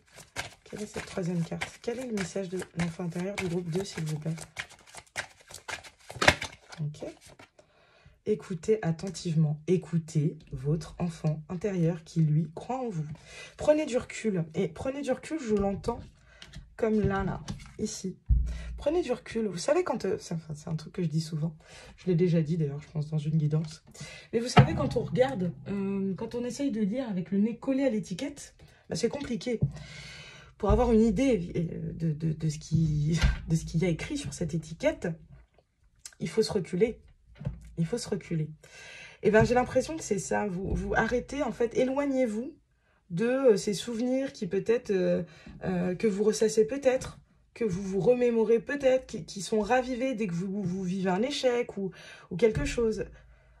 Quelle est cette troisième carte? Quel est le message de l'enfant intérieur du groupe 2, s'il vous plaît? Ok. Écoutez attentivement. Écoutez votre enfant intérieur qui, lui, croit en vous. Prenez du recul. Et prenez du recul, je l'entends comme là, ici. Prenez du recul. Vous savez quand... c'est un truc que je dis souvent. Je l'ai déjà dit, d'ailleurs, je pense, dans une guidance. Mais vous savez, quand on regarde, quand on essaye de lire avec le nez collé à l'étiquette, bah, c'est compliqué. Pour avoir une idée de ce qu'il y a écrit sur cette étiquette, il faut se reculer. Il faut se reculer. Et bien, j'ai l'impression que c'est ça. Vous arrêtez, en fait, éloignez-vous de ces souvenirs qui peut-être, que vous ressassez peut-être, que vous vous remémorez peut-être, qui sont ravivés dès que vous vivez un échec ou quelque chose.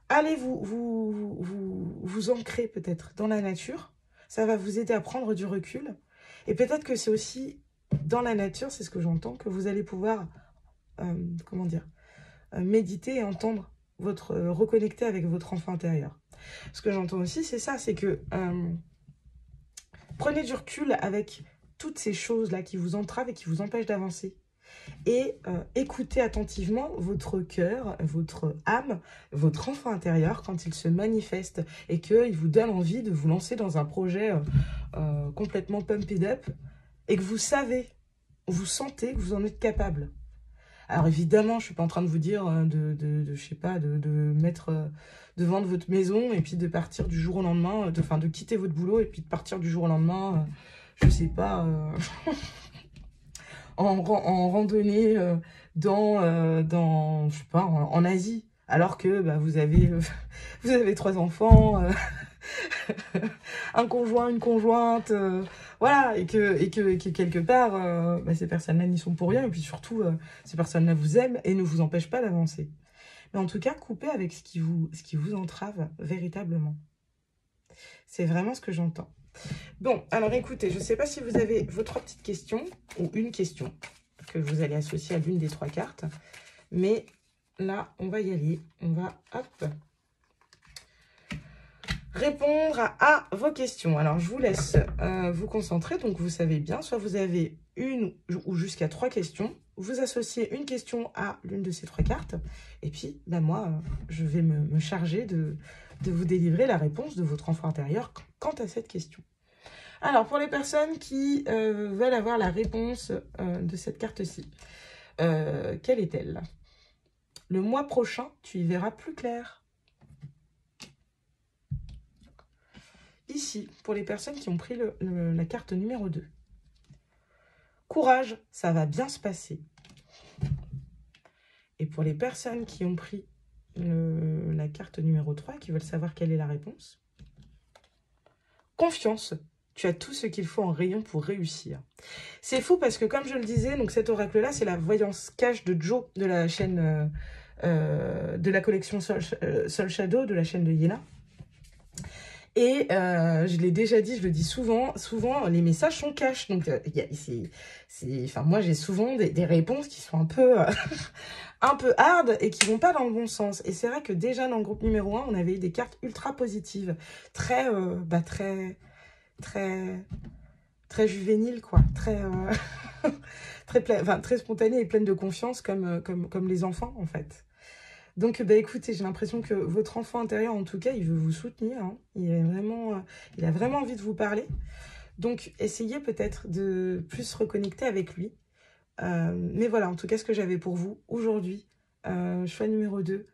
Allez vous ancrer peut-être dans la nature. Ça va vous aider à prendre du recul. Et peut-être que c'est aussi dans la nature, c'est ce que j'entends, que vous allez pouvoir, comment dire, méditer et entendre reconnecter avec votre enfant intérieur. Ce que j'entends aussi, c'est ça, c'est que prenez du recul avec toutes ces choses-là qui vous entravent et qui vous empêchent d'avancer. Et écoutez attentivement votre cœur, votre âme, votre enfant intérieur quand il se manifeste et qu'il vous donne envie de vous lancer dans un projet complètement pumped up et que vous savez, vous sentez que vous en êtes capable. Alors évidemment, je ne suis pas en train de vous dire je sais pas, de mettre, de vendre votre maison et puis de partir du jour au lendemain, de quitter votre boulot et puis de partir du jour au lendemain, je sais pas, en randonnée dans je sais pas, en Asie, alors que bah, vous avez 3 enfants, un conjoint, une conjointe, voilà, et que quelque part, bah, ces personnes-là n'y sont pour rien, et puis surtout, ces personnes-là vous aiment et ne vous empêchent pas d'avancer. Mais en tout cas, coupez avec ce qui vous entrave véritablement. C'est vraiment ce que j'entends. Bon, alors écoutez, je ne sais pas si vous avez vos 3 petites questions, ou une question, que vous allez associer à l'une des 3 cartes, mais là, on va y aller. On va, hop, répondre à vos questions. Alors, je vous laisse vous concentrer. Donc, vous savez bien, soit vous avez une ou jusqu'à 3 questions. Vous associez une question à l'une de ces 3 cartes. Et puis, ben moi, je vais me charger de vous délivrer la réponse de votre enfant intérieur quant à cette question. Alors, pour les personnes qui veulent avoir la réponse de cette carte-ci, quelle est-elle? Le mois prochain, tu y verras plus clair. Ici, pour les personnes qui ont pris la carte numéro 2. Courage, ça va bien se passer. Et pour les personnes qui ont pris la carte numéro 3, qui veulent savoir quelle est la réponse. Confiance, tu as tout ce qu'il faut en rayon pour réussir. C'est fou parce que, comme je le disais, donc cet oracle-là, c'est la voyance cache de Joe de la chaîne, de la collection Soul Shadow, de la chaîne de Yéna. Et je l'ai déjà dit, je le dis souvent, les messages sont cash. Donc, enfin, moi, j'ai souvent des réponses qui sont un peu, un peu hard et qui vont pas dans le bon sens. Et c'est vrai que déjà, dans le groupe numéro 1, on avait eu des cartes ultra positives. Très juvéniles, quoi. Très spontanées et pleines de confiance comme les enfants, en fait. Donc, écoutez, j'ai l'impression que votre enfant intérieur, en tout cas, il veut vous soutenir. Hein. Il a vraiment envie de vous parler. Donc, essayez peut-être de plus se reconnecter avec lui. Mais voilà, en tout cas, ce que j'avais pour vous aujourd'hui, choix numéro 2.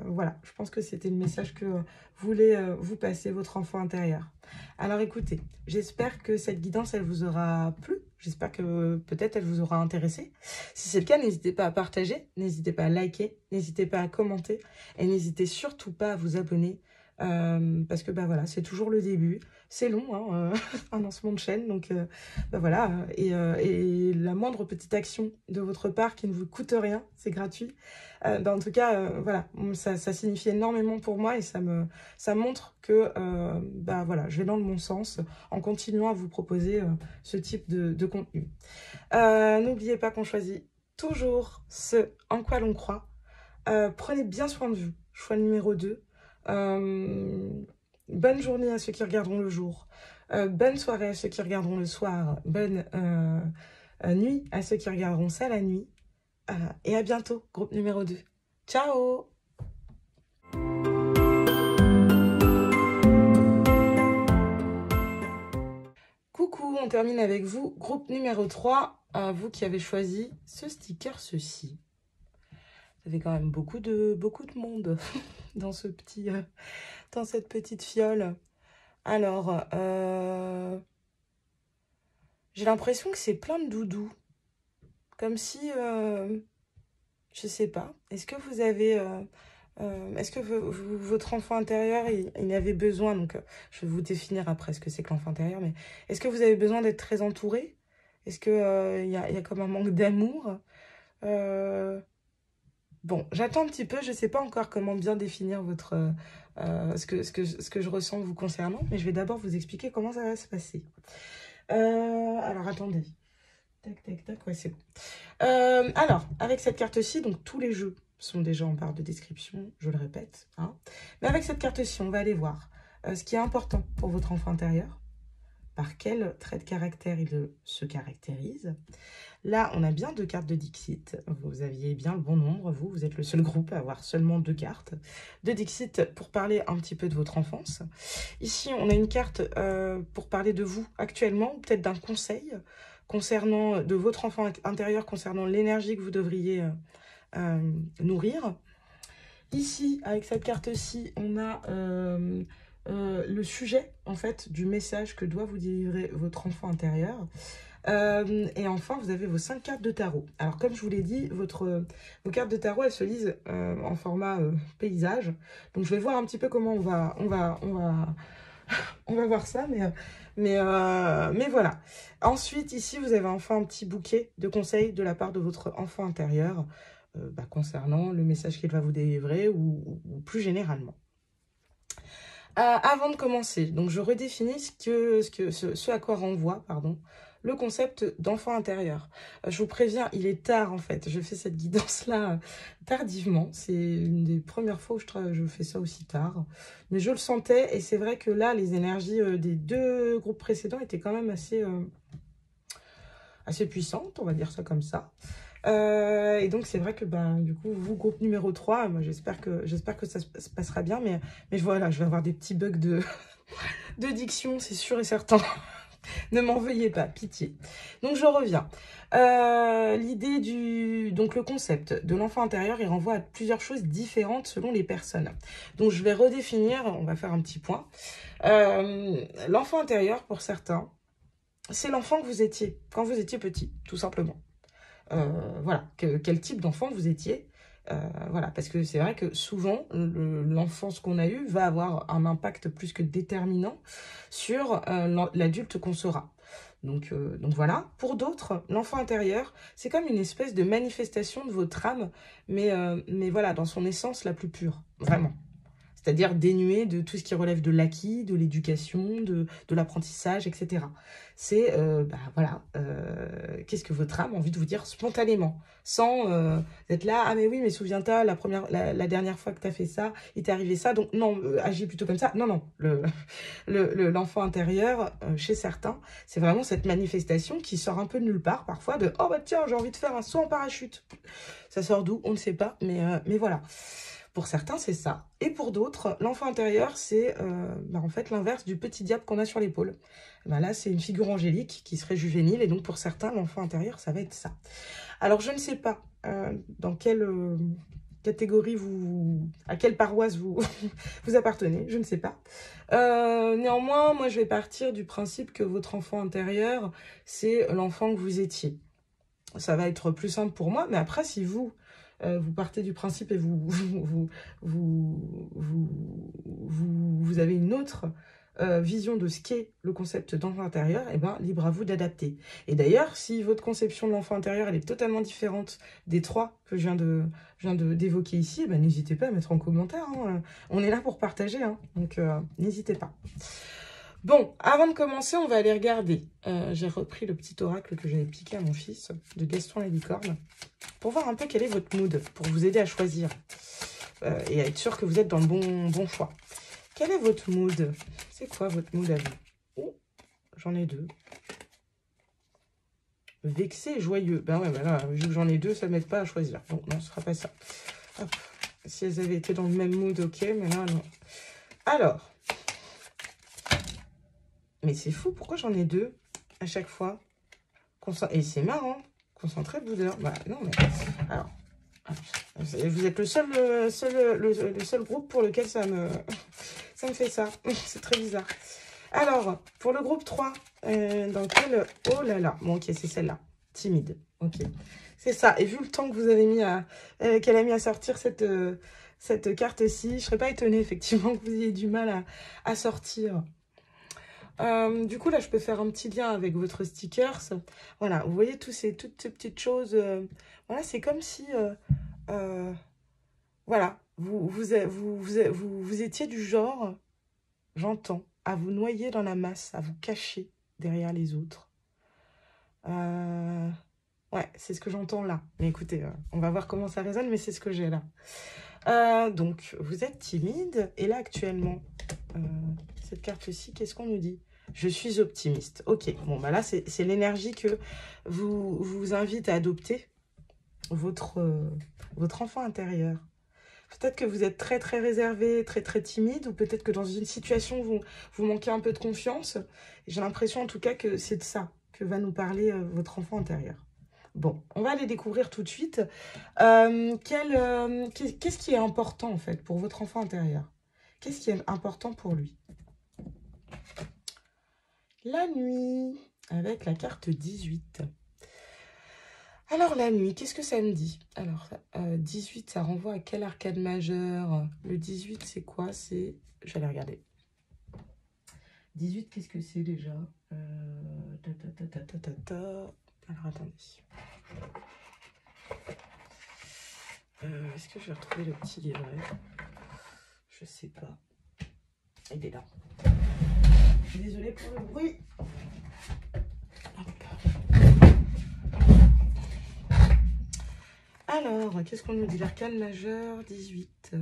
Voilà, je pense que c'était le message que voulait vous passer votre enfant intérieur. Alors écoutez, j'espère que cette guidance, elle vous aura plu. J'espère que peut-être elle vous aura intéressé. Si c'est le cas, n'hésitez pas à partager, n'hésitez pas à liker, n'hésitez pas à commenter et n'hésitez surtout pas à vous abonner. Parce que voilà, c'est toujours le début. C'est long, hein, un lancement de chaîne. Donc voilà, et la moindre petite action de votre part qui ne vous coûte rien, c'est gratuit. En tout cas, voilà, ça signifie énormément pour moi et ça montre que voilà, je vais dans le bon sens en continuant à vous proposer ce type de contenu. N'oubliez pas qu'on choisit toujours ce en quoi l'on croit. Prenez bien soin de vous. Choix numéro 2. Bonne journée à ceux qui regarderont le jour. Bonne soirée à ceux qui regarderont le soir. Bonne nuit à ceux qui regarderont ça la nuit. Et à bientôt, groupe numéro 2. Ciao! Coucou, on termine avec vous. Groupe numéro 3, vous qui avez choisi ce sticker, ceci. Ça fait quand même beaucoup de monde dans cette petite fiole. Alors, j'ai l'impression que c'est plein de doudous. Comme si, je sais pas, est-ce que vous avez, est-ce que votre enfant intérieur, il avait besoin, donc je vais vous définir après ce que c'est que l'enfant intérieur, mais est-ce que vous avez besoin d'être très entouré? Est-ce que il y a comme un manque d'amour? Bon, j'attends un petit peu, je sais pas encore comment bien définir ce que je ressens vous concernant, mais je vais d'abord vous expliquer comment ça va se passer. Alors, attendez. Tac, tac, tac, ouais, c'est bon. Alors, avec cette carte-ci, donc tous les jeux sont déjà en barre de description, je le répète. Hein. Mais avec cette carte-ci, on va aller voir ce qui est important pour votre enfant intérieur, par quel trait de caractère il se caractérise. Là, on a bien 2 cartes de Dixit. Vous aviez bien le bon nombre, vous êtes le seul groupe à avoir seulement 2 cartes de Dixit pour parler un petit peu de votre enfance. Ici, on a une carte pour parler de vous actuellement, ou peut-être d'un conseil concernant de votre enfant intérieur, concernant l'énergie que vous devriez nourrir. Ici, avec cette carte-ci, on a le sujet, en fait, du message que doit vous délivrer votre enfant intérieur. Et enfin, vous avez vos 5 cartes de tarot. Alors, comme je vous l'ai dit, vos cartes de tarot, elles se lisent en format paysage. Donc, je vais voir un petit peu comment on va voir ça, mais voilà. Ensuite, ici, vous avez enfin un petit bouquet de conseils de la part de votre enfant intérieur concernant le message qu'il va vous délivrer ou plus généralement. Avant de commencer, donc je redéfinis ce à quoi renvoie, pardon, le concept d'enfant intérieur. Je vous préviens, il est tard en fait. Je fais cette guidance-là tardivement. C'est une des premières fois où je fais ça aussi tard. Mais je le sentais et c'est vrai que là, les énergies des deux groupes précédents étaient quand même assez puissantes, on va dire ça comme ça. Et donc c'est vrai que du coup vous groupe numéro 3, moi j'espère que ça se passera bien, mais voilà, je vais avoir des petits bugs de diction, c'est sûr et certain. Ne m'en veuillez pas, pitié. Donc je reviens. Donc le concept de l'enfant intérieur, il renvoie à plusieurs choses différentes selon les personnes. Donc je vais redéfinir, on va faire un petit point. L'enfant intérieur, pour certains, c'est l'enfant que vous étiez quand vous étiez petit, tout simplement. Voilà, quel type d'enfant vous étiez. Voilà, parce que c'est vrai que souvent, l'enfance qu'on a eue va avoir un impact plus que déterminant sur l'adulte qu'on sera. Donc voilà. Pour d'autres, l'enfant intérieur, c'est comme une espèce de manifestation de votre âme, mais voilà, dans son essence la plus pure, vraiment. C'est-à-dire dénué de tout ce qui relève de l'acquis, de l'éducation, de l'apprentissage, etc. C'est, voilà, qu'est-ce que votre âme a envie de vous dire spontanément, sans être là, ah mais oui, mais souviens-toi, la dernière fois que tu as fait ça, il t'est arrivé ça, donc non, agis plutôt comme ça. Non, non, l'enfant intérieur, chez certains, c'est vraiment cette manifestation qui sort un peu de nulle part, parfois, de, oh bah tiens, j'ai envie de faire un saut en parachute. Ça sort d'où? On ne sait pas, mais voilà. Pour certains, c'est ça. Et pour d'autres, l'enfant intérieur, c'est en fait l'inverse du petit diable qu'on a sur l'épaule. Là, c'est une figure angélique qui serait juvénile. Et donc, pour certains, l'enfant intérieur, ça va être ça. Alors, je ne sais pas dans quelle catégorie à quelle paroisse vous, vous appartenez. Je ne sais pas. Néanmoins, moi, je vais partir du principe que votre enfant intérieur, c'est l'enfant que vous étiez. Ça va être plus simple pour moi. Mais après, si vous partez du principe et vous avez une autre vision de ce qu'est le concept d'enfant intérieur, et ben libre à vous d'adapter. Et d'ailleurs, si votre conception de l'enfant intérieur elle est totalement différente des trois que je viens d'évoquer ici, ben, n'hésitez pas à mettre en commentaire. Hein. On est là pour partager, hein. Donc n'hésitez pas. Bon, avant de commencer, on va aller regarder. J'ai repris le petit oracle que j'avais piqué à mon fils, de Gaston la licorne, pour voir un peu quel est votre mood, pour vous aider à choisir et à être sûr que vous êtes dans le bon choix. Quel est votre mood? C'est quoi votre mood à vous? Oh, j'en ai deux. Vexé et joyeux. Ben ouais, ben là, vu que j'en ai deux, ça ne m'aide pas à choisir. Bon, non, ce sera pas ça. Hop. Si elles avaient été dans le même mood, ok, mais là, non. Alors... Mais c'est fou, pourquoi j'en ai deux à chaque fois? Et c'est marrant. Concentré boudeur. Bah non, mais... Alors, vous êtes le seul groupe pour lequel ça me fait ça. C'est très bizarre. Alors, pour le groupe 3, dans quel... Oh là là. Bon, ok, c'est celle-là. Timide. Ok. C'est ça. Et vu le temps que vous avez mis qu'elle a mis à sortir cette carte-ci, je ne serais pas étonnée, effectivement, que vous ayez du mal à sortir. Du coup, là, je peux faire un petit lien avec votre stickers. Voilà, vous voyez toutes ces petites choses. Voilà, c'est comme si, voilà, vous étiez du genre, j'entends, à vous noyer dans la masse, à vous cacher derrière les autres. Ouais, c'est ce que j'entends là. Mais écoutez, on va voir comment ça résonne, mais c'est ce que j'ai là. Donc, vous êtes timide. Et là, actuellement, cette carte-ci, qu'est-ce qu'on nous dit? Je suis optimiste. Ok, bon, bah là, c'est l'énergie que vous invite à adopter votre enfant intérieur. Peut-être que vous êtes très, très réservé, très, très timide, ou peut-être que dans une situation, vous manquez un peu de confiance. J'ai l'impression, en tout cas, que c'est de ça que va nous parler votre enfant intérieur. Bon, on va aller découvrir tout de suite. Qu'est-ce qui est important, en fait, pour votre enfant intérieur? Qu'est-ce qui est important pour lui? La nuit, avec la carte 18. Alors, la nuit, qu'est-ce que ça me dit? Alors, 18, ça renvoie à quel arcane majeur? Le 18, c'est quoi? C'est... Je vais aller regarder. 18, qu'est-ce que c'est déjà? Alors, attendez. Est-ce que je vais retrouver le petit livret? Je sais pas. Il est là. Désolée pour le bruit. Alors, qu'est-ce qu'on nous dit? L'arcane majeur, 18.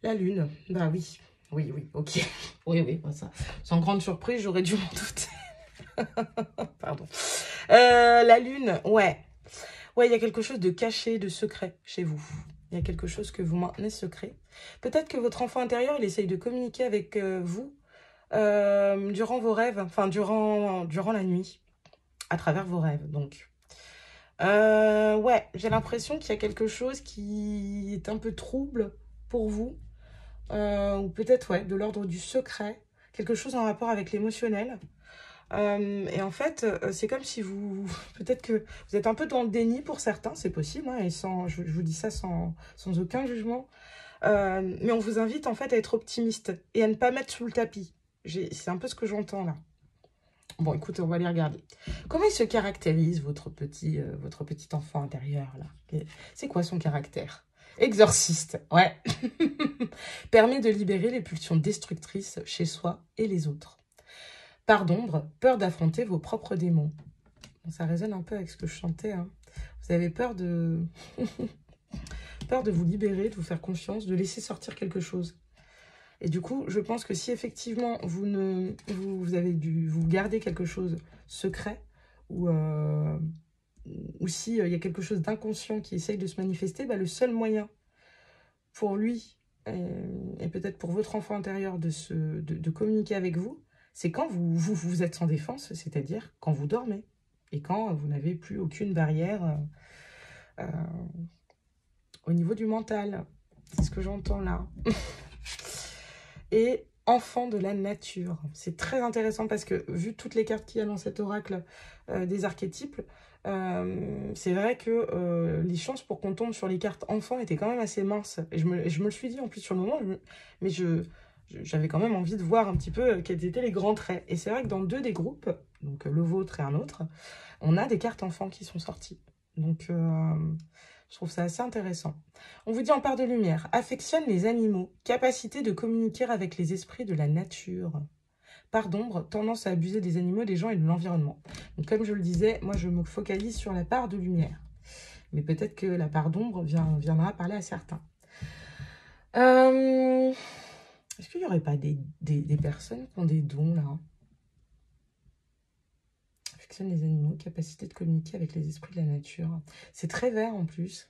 La lune. Bah oui. Oui, oui, ok. Oui, oui, ça. Sans grande surprise, j'aurais dû m'en douter. Pardon. La lune, ouais. Ouais, il y a quelque chose de caché, de secret chez vous. Il y a quelque chose que vous maintenez secret. Peut-être que votre enfant intérieur, il essaye de communiquer avec vous durant vos rêves, enfin, durant la nuit, à travers vos rêves, donc. Ouais, j'ai l'impression qu'il y a quelque chose qui est un peu trouble pour vous, ou peut-être, ouais, de l'ordre du secret, quelque chose en rapport avec l'émotionnel. Et en fait, c'est comme si vous... Peut-être que vous êtes un peu dans le déni pour certains, c'est possible, hein, et sans, je vous dis ça sans aucun jugement. Mais on vous invite en fait à être optimiste et à ne pas mettre sous le tapis. C'est un peu ce que j'entends là. Bon, écoutez, on va aller regarder. Comment il se caractérise, votre petit enfant intérieur là? C'est quoi son caractère? Exorciste, ouais. Permet de libérer les pulsions destructrices chez soi et les autres. Part d'ombre, peur d'affronter vos propres démons. Bon, ça résonne un peu avec ce que je chantais. Hein. Vous avez peur de... peur de vous libérer, de vous faire confiance, de laisser sortir quelque chose. Et du coup, je pense que si effectivement vous avez dû vous garder quelque chose secret, ou si il y a quelque chose d'inconscient qui essaye de se manifester, bah, le seul moyen pour lui, et peut-être pour votre enfant intérieur, de communiquer avec vous, c'est quand vous êtes sans défense, c'est-à-dire quand vous dormez, et quand vous n'avez plus aucune barrière au niveau du mental. C'est ce que j'entends là. Et enfant de la nature. C'est très intéressant parce que, vu toutes les cartes qu'il y a dans cet oracle des archétypes, c'est vrai que les chances pour qu'on tombe sur les cartes enfants étaient quand même assez minces. Et je me le suis dit en plus sur le moment, mais j'avais quand même envie de voir un petit peu quels étaient les grands traits. Et c'est vrai que dans 2 des groupes, donc le vôtre et un autre, on a des cartes enfants qui sont sorties. Donc, je trouve ça assez intéressant. On vous dit en part de lumière, affectionne les animaux, capacité de communiquer avec les esprits de la nature. Part d'ombre, tendance à abuser des animaux, des gens et de l'environnement. Donc comme je le disais, moi je me focalise sur la part de lumière. Mais peut-être que la part d'ombre viendra parler à certains. Est-ce qu'il n'y aurait pas des personnes qui ont des dons là? Affectionne les animaux, capacité de communiquer avec les esprits de la nature. C'est très vert en plus.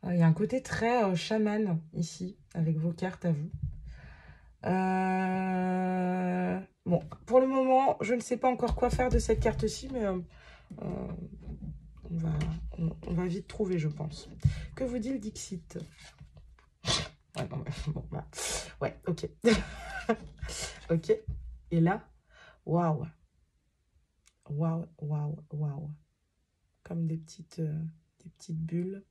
Il y a un côté très chaman ici, avec vos cartes à vous. Bon, pour le moment, je ne sais pas encore quoi faire de cette carte-ci, mais on va vite trouver, je pense. Que vous dit le Dixit? Ouais, non, bon, bah, ouais, ok. Ok, et là, waouh. Waouh, waouh, waouh. Comme des petites bulles.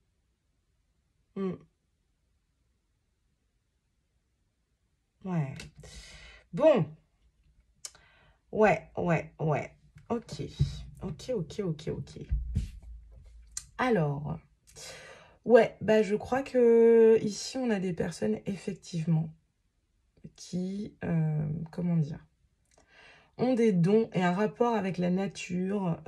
Ouais. Bon. Ouais. Ok. Ok. Alors. Ouais, bah je crois que ici, on a des personnes, effectivement, qui, comment dire, ont des dons et un rapport avec la nature.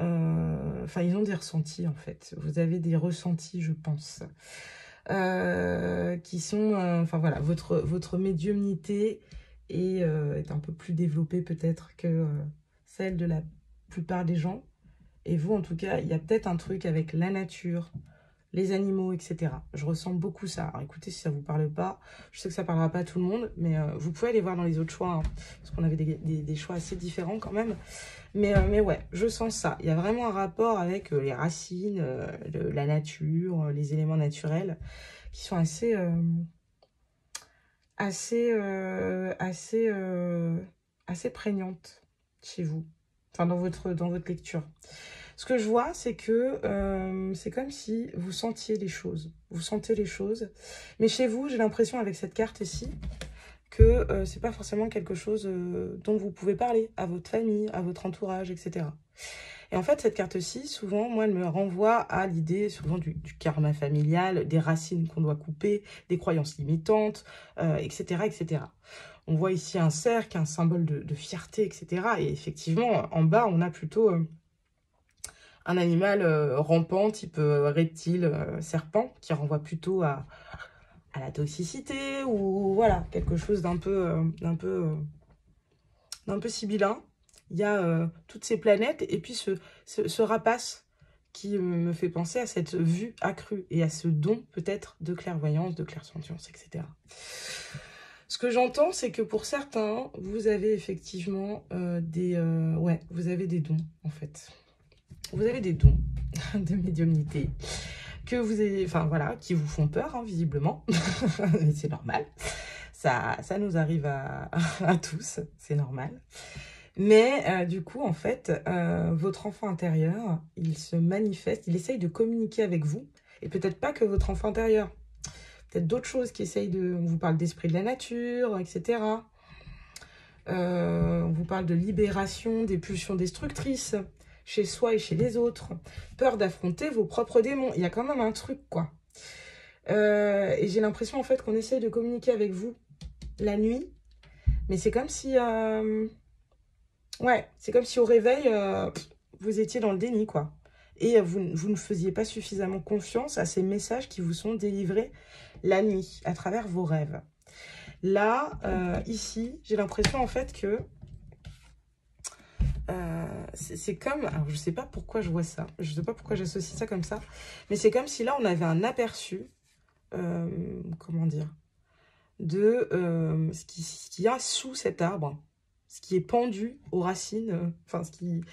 Enfin, ils ont des ressentis, en fait. Vous avez des ressentis, je pense. Qui sont, enfin voilà, votre médiumnité est un peu plus développée peut-être que celle de la plupart des gens. Et vous, en tout cas, il y a peut-être un truc avec la nature, les animaux, etc. Je ressens beaucoup ça. Alors écoutez, si ça ne vous parle pas, je sais que ça ne parlera pas à tout le monde, mais vous pouvez aller voir dans les autres choix, hein, parce qu'on avait des choix assez différents quand même. Mais ouais, je sens ça. Il y a vraiment un rapport avec les racines, la nature, les éléments naturels, qui sont assez prégnantes chez vous, enfin dans votre lecture. Ce que je vois, c'est que c'est comme si vous sentiez les choses. Vous sentez les choses. Mais chez vous, j'ai l'impression avec cette carte ici, que c'est pas forcément quelque chose dont vous pouvez parler à votre famille, à votre entourage, etc. Et en fait, cette carte-ci, souvent, moi, elle me renvoie à l'idée souvent du karma familial, des racines qu'on doit couper, des croyances limitantes, etc., etc. On voit ici un cercle, un symbole de fierté, etc. Et effectivement, en bas, on a plutôt un animal rampant, type reptile, serpent, qui renvoie plutôt à la toxicité ou voilà, quelque chose d'un peu sibyllin. Il y a toutes ces planètes et puis ce rapace qui me fait penser à cette vue accrue et à ce don peut-être de clairvoyance, de clairsentience, etc. Ce que j'entends, c'est que pour certains, vous avez effectivement ouais, vous avez des dons en fait. Vous avez des dons de médiumnité que vous avez, enfin voilà, qui vous font peur, hein, visiblement. C'est normal. Ça nous arrive à tous, c'est normal. Mais du coup, en fait, votre enfant intérieur, il se manifeste, il essaye de communiquer avec vous. Et peut-être pas que votre enfant intérieur. Peut-être d'autres choses qui essayent de... On vous parle d'esprit de la nature, etc. On vous parle de libération des pulsions destructrices chez soi et chez les autres. Peur d'affronter vos propres démons. Il y a quand même un truc, quoi. Et j'ai l'impression, en fait, qu'on essaye de communiquer avec vous la nuit. Mais c'est comme si... Ouais, c'est comme si au réveil, vous étiez dans le déni, quoi. Et vous ne faisiez pas suffisamment confiance à ces messages qui vous sont délivrés la nuit, à travers vos rêves. Là, ici, j'ai l'impression, en fait, que c'est comme... Alors, je ne sais pas pourquoi je vois ça. Je ne sais pas pourquoi j'associe ça comme ça. Mais c'est comme si là, on avait un aperçu, comment dire, de ce qu'il y a sous cet arbre. Ce qui est pendu aux racines, enfin, ce qui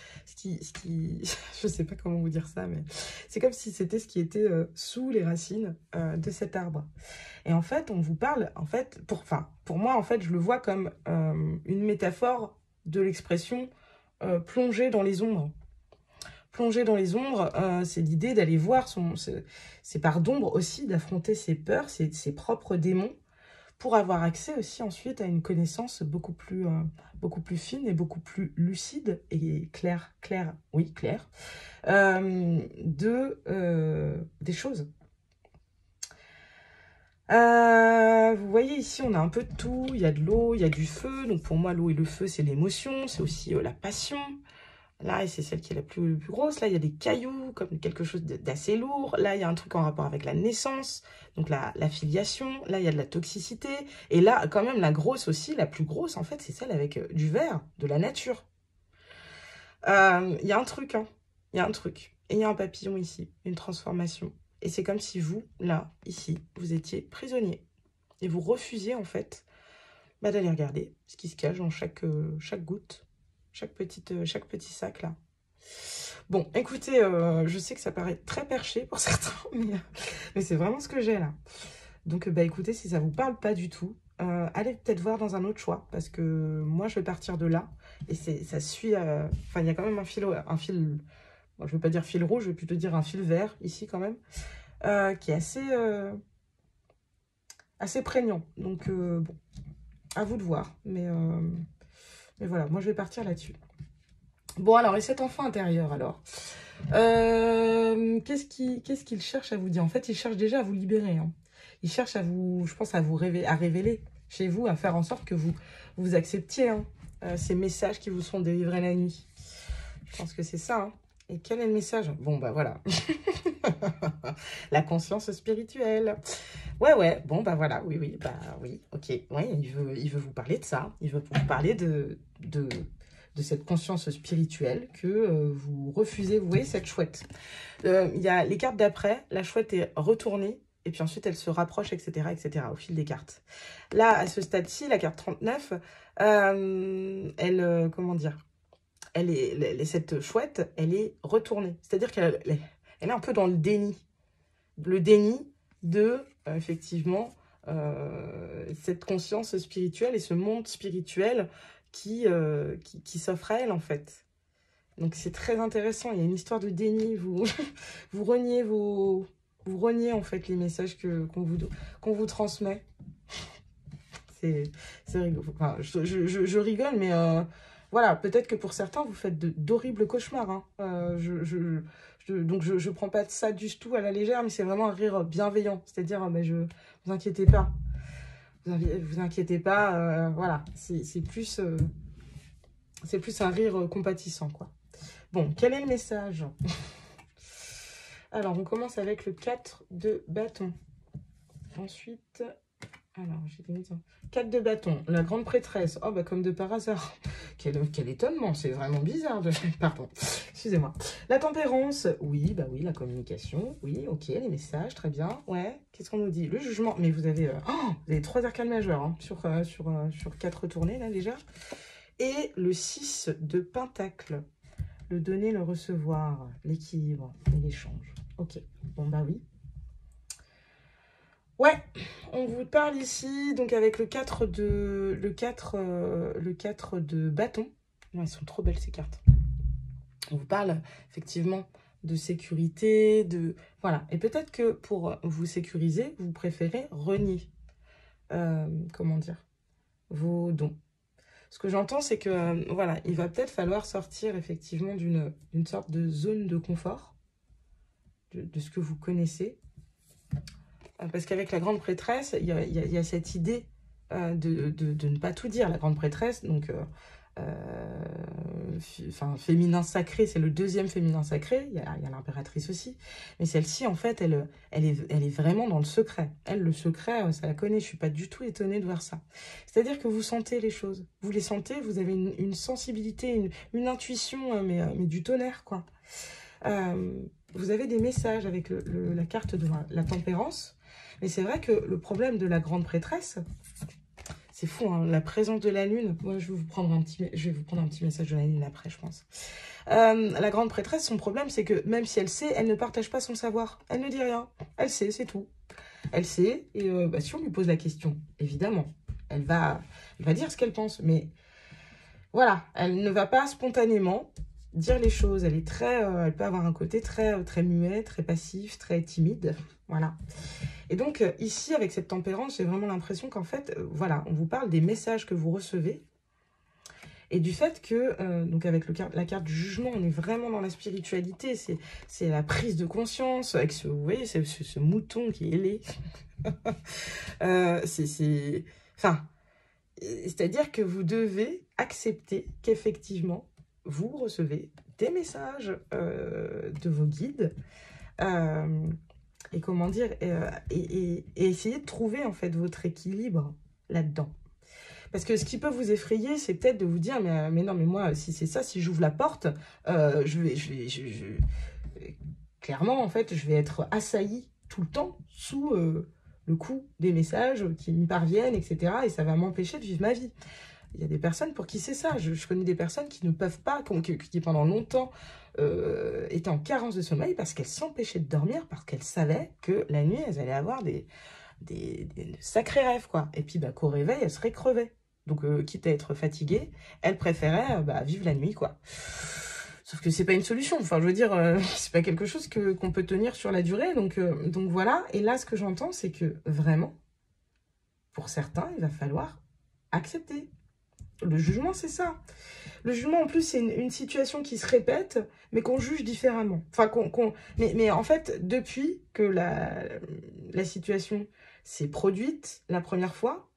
je sais pas comment vous dire ça, mais c'est comme si c'était ce qui était sous les racines de cet arbre. Et en fait, on vous parle, en fait, pour moi, en fait, je le vois comme une métaphore de l'expression plonger dans les ombres. Plonger dans les ombres, c'est l'idée d'aller voir ses parts d'ombre aussi, d'affronter ses peurs, ses propres démons, pour avoir accès aussi ensuite à une connaissance beaucoup plus fine et beaucoup plus lucide et claire, des choses. Vous voyez ici, on a un peu de tout. Il y a de l'eau, il y a du feu. Donc pour moi, l'eau et le feu, c'est l'émotion, c'est aussi la passion. Là, et c'est celle qui est la plus grosse. Là, il y a des cailloux, comme quelque chose d'assez lourd. Là, il y a un truc en rapport avec la naissance, donc la filiation. Là, il y a de la toxicité. Et là, quand même, la grosse aussi, la plus grosse, en fait, c'est celle avec du vert, de la nature. Il y a un truc, hein. Il y a un truc. Et il y a un papillon ici, une transformation. Et c'est comme si vous, là, ici, vous étiez prisonnier. Et vous refusiez, en fait, d'aller regarder ce qui se cache dans chaque goutte. Chaque petit sac, là. Bon, écoutez, je sais que ça paraît très perché pour certains, mais c'est vraiment ce que j'ai, là. Donc, bah, écoutez, si ça vous parle pas du tout, allez peut-être voir dans un autre choix, parce que moi, je vais partir de là, et ça suit... Enfin, il y a quand même un fil... Bon, je ne vais pas dire fil rouge, je vais plutôt dire un fil vert, ici, quand même, qui est assez prégnant. Donc, bon, à vous de voir, mais voilà, moi je vais partir là-dessus. Bon alors, et cet enfant intérieur alors, qu'est-ce qu'il cherche à vous dire? En fait, il cherche déjà à vous libérer, hein. Il cherche à vous, je pense, à vous révéler chez vous, à faire en sorte que vous acceptiez, hein, ces messages qui vous sont délivrés la nuit. Je pense que c'est ça, hein. Et quel est le message? Bon, bah voilà. La conscience spirituelle. Ouais, bon, bah voilà, oui, ok. Ouais, il veut vous parler de ça. Il veut vous parler de cette conscience spirituelle que vous refusez. Vous voyez cette chouette. Il y a les cartes d'après. La chouette est retournée. Et puis ensuite, elle se rapproche, etc., au fil des cartes. Là, à ce stade-ci, la carte 39, comment dire, cette chouette, elle est retournée. C'est-à-dire qu'elle est un peu dans le déni. Le déni de, effectivement, cette conscience spirituelle et ce monde spirituel qui s'offre à elle, en fait. Donc, c'est très intéressant. Il y a une histoire de déni. Vous reniez, en fait, les messages qu'on vous transmet. C'est rigolo. Enfin, je rigole, mais voilà, peut-être que pour certains, vous faites d'horribles cauchemars. Hein. Donc, je prends pas ça du tout à la légère, mais c'est vraiment un rire bienveillant. C'est-à-dire, vous inquiétez pas. Vous inquiétez pas, voilà. C'est plus un rire compatissant, quoi. Bon, quel est le message? Alors, on commence avec le 4 de bâton. Ensuite, alors, j'ai mis 4 de bâton, la grande prêtresse. Oh, bah, comme de par hasard. Quel étonnement, c'est vraiment bizarre. Pardon, excusez-moi. La tempérance, oui, bah oui, la communication, oui, ok, les messages, très bien. Ouais, qu'est-ce qu'on nous dit? Le jugement, mais vous avez 3 arcanes majeures hein, sur 4 tournées, là, déjà. Et le 6 de pentacle. Le donner, le recevoir, l'équilibre et l'échange. Ok, bon bah oui. Ouais, on vous parle ici, donc avec le 4 de bâton. Non, elles sont trop belles ces cartes. On vous parle effectivement de sécurité, voilà. Et peut-être que pour vous sécuriser, vous préférez renier, comment dire, vos dons. Ce que j'entends, c'est que, voilà, il va peut-être falloir sortir effectivement d'une sorte de zone de confort, de ce que vous connaissez. Parce qu'avec la grande prêtresse, il y a cette idée de ne pas tout dire. La grande prêtresse, donc, féminin sacré, c'est le deuxième féminin sacré. Il y a l'impératrice aussi. Mais celle-ci, en fait, elle est vraiment dans le secret. Elle, le secret, ça la connaît. Je ne suis pas du tout étonnée de voir ça. C'est-à-dire que vous sentez les choses. Vous les sentez, vous avez une sensibilité, une intuition, mais du tonnerre, quoi. Vous avez des messages avec la carte de la tempérance. Mais c'est vrai que le problème de la grande prêtresse, c'est fou, hein, la présence de la lune. Moi, je vais vous prendre un petit message de la lune après, je pense. La grande prêtresse, son problème, c'est que même si elle sait, elle ne partage pas son savoir. Elle ne dit rien. Elle sait, c'est tout. Elle sait, et si on lui pose la question, évidemment, elle va dire ce qu'elle pense. Mais voilà, elle ne va pas spontanément dire les choses. Elle peut avoir un côté très muet, très passif, très timide. Voilà. Et donc, ici, avec cette tempérance, j'ai vraiment l'impression qu'en fait, voilà, on vous parle des messages que vous recevez et du fait que, donc avec la carte du jugement, on est vraiment dans la spiritualité, c'est la prise de conscience, avec vous voyez, ce mouton qui est ailé. C'est-à-dire que vous devez accepter qu'effectivement, vous recevez des messages de vos guides, et comment dire, et essayer de trouver en fait votre équilibre là-dedans. Parce que ce qui peut vous effrayer, c'est peut-être de vous dire, mais non, mais moi, si c'est ça, si j'ouvre la porte, clairement, en fait, je vais être assailli tout le temps sous le coup des messages qui me parviennent, etc. Et ça va m'empêcher de vivre ma vie. Il y a des personnes pour qui c'est ça. Je connais des personnes qui ne peuvent pas, qui pendant longtemps étaient en carence de sommeil parce qu'elles s'empêchaient de dormir, parce qu'elles savaient que la nuit, elles allaient avoir des sacrés rêves, quoi. Et puis, qu'au réveil, elles seraient crevées. Donc, quitte à être fatiguées, elles préféraient vivre la nuit, quoi. Sauf que c'est pas une solution. Enfin, je veux dire, c'est pas quelque chose qu'on peut tenir sur la durée. Donc voilà. Et là, ce que j'entends, c'est que vraiment, pour certains, il va falloir accepter. Le jugement, c'est ça. Le jugement, en plus, c'est une situation qui se répète, mais qu'on juge différemment. Enfin, mais en fait, depuis que la situation s'est produite la première fois,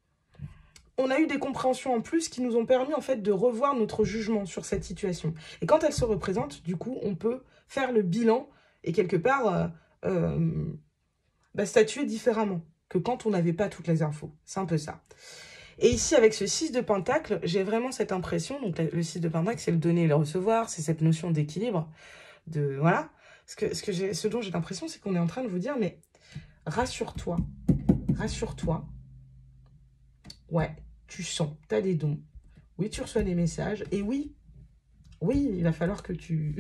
on a eu des compréhensions en plus qui nous ont permis, en fait, de revoir notre jugement sur cette situation. Et quand elle se représente, du coup, on peut faire le bilan et quelque part statuer différemment que quand on n'avait pas toutes les infos. C'est un peu ça. Et ici, avec ce 6 de pentacle, j'ai vraiment cette impression, donc le 6 de pentacle, c'est le donner et le recevoir, c'est cette notion d'équilibre, voilà. Ce dont j'ai l'impression, c'est qu'on est en train de vous dire, mais rassure-toi, rassure-toi, ouais, tu sens, tu as des dons, oui, tu reçois des messages, et oui, il va falloir que tu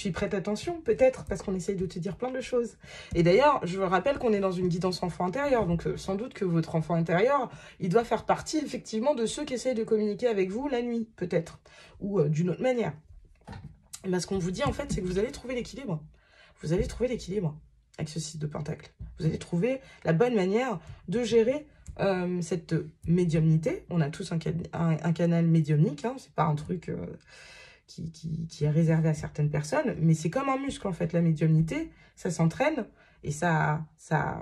y prêtes attention, peut-être, parce qu'on essaye de te dire plein de choses. Et d'ailleurs, je vous rappelle qu'on est dans une guidance enfant intérieur, donc sans doute que votre enfant intérieur, il doit faire partie, effectivement, de ceux qui essayent de communiquer avec vous la nuit, peut-être, ou d'une autre manière. Mais ce qu'on vous dit, en fait, c'est que vous allez trouver l'équilibre. Vous allez trouver l'équilibre avec ce 6 de pentacle. Vous allez trouver la bonne manière de gérer cette médiumnité. On a tous un canal médiumnique, hein, c'est pas un truc qui est réservé à certaines personnes, mais c'est comme un muscle en fait, la médiumnité, ça s'entraîne et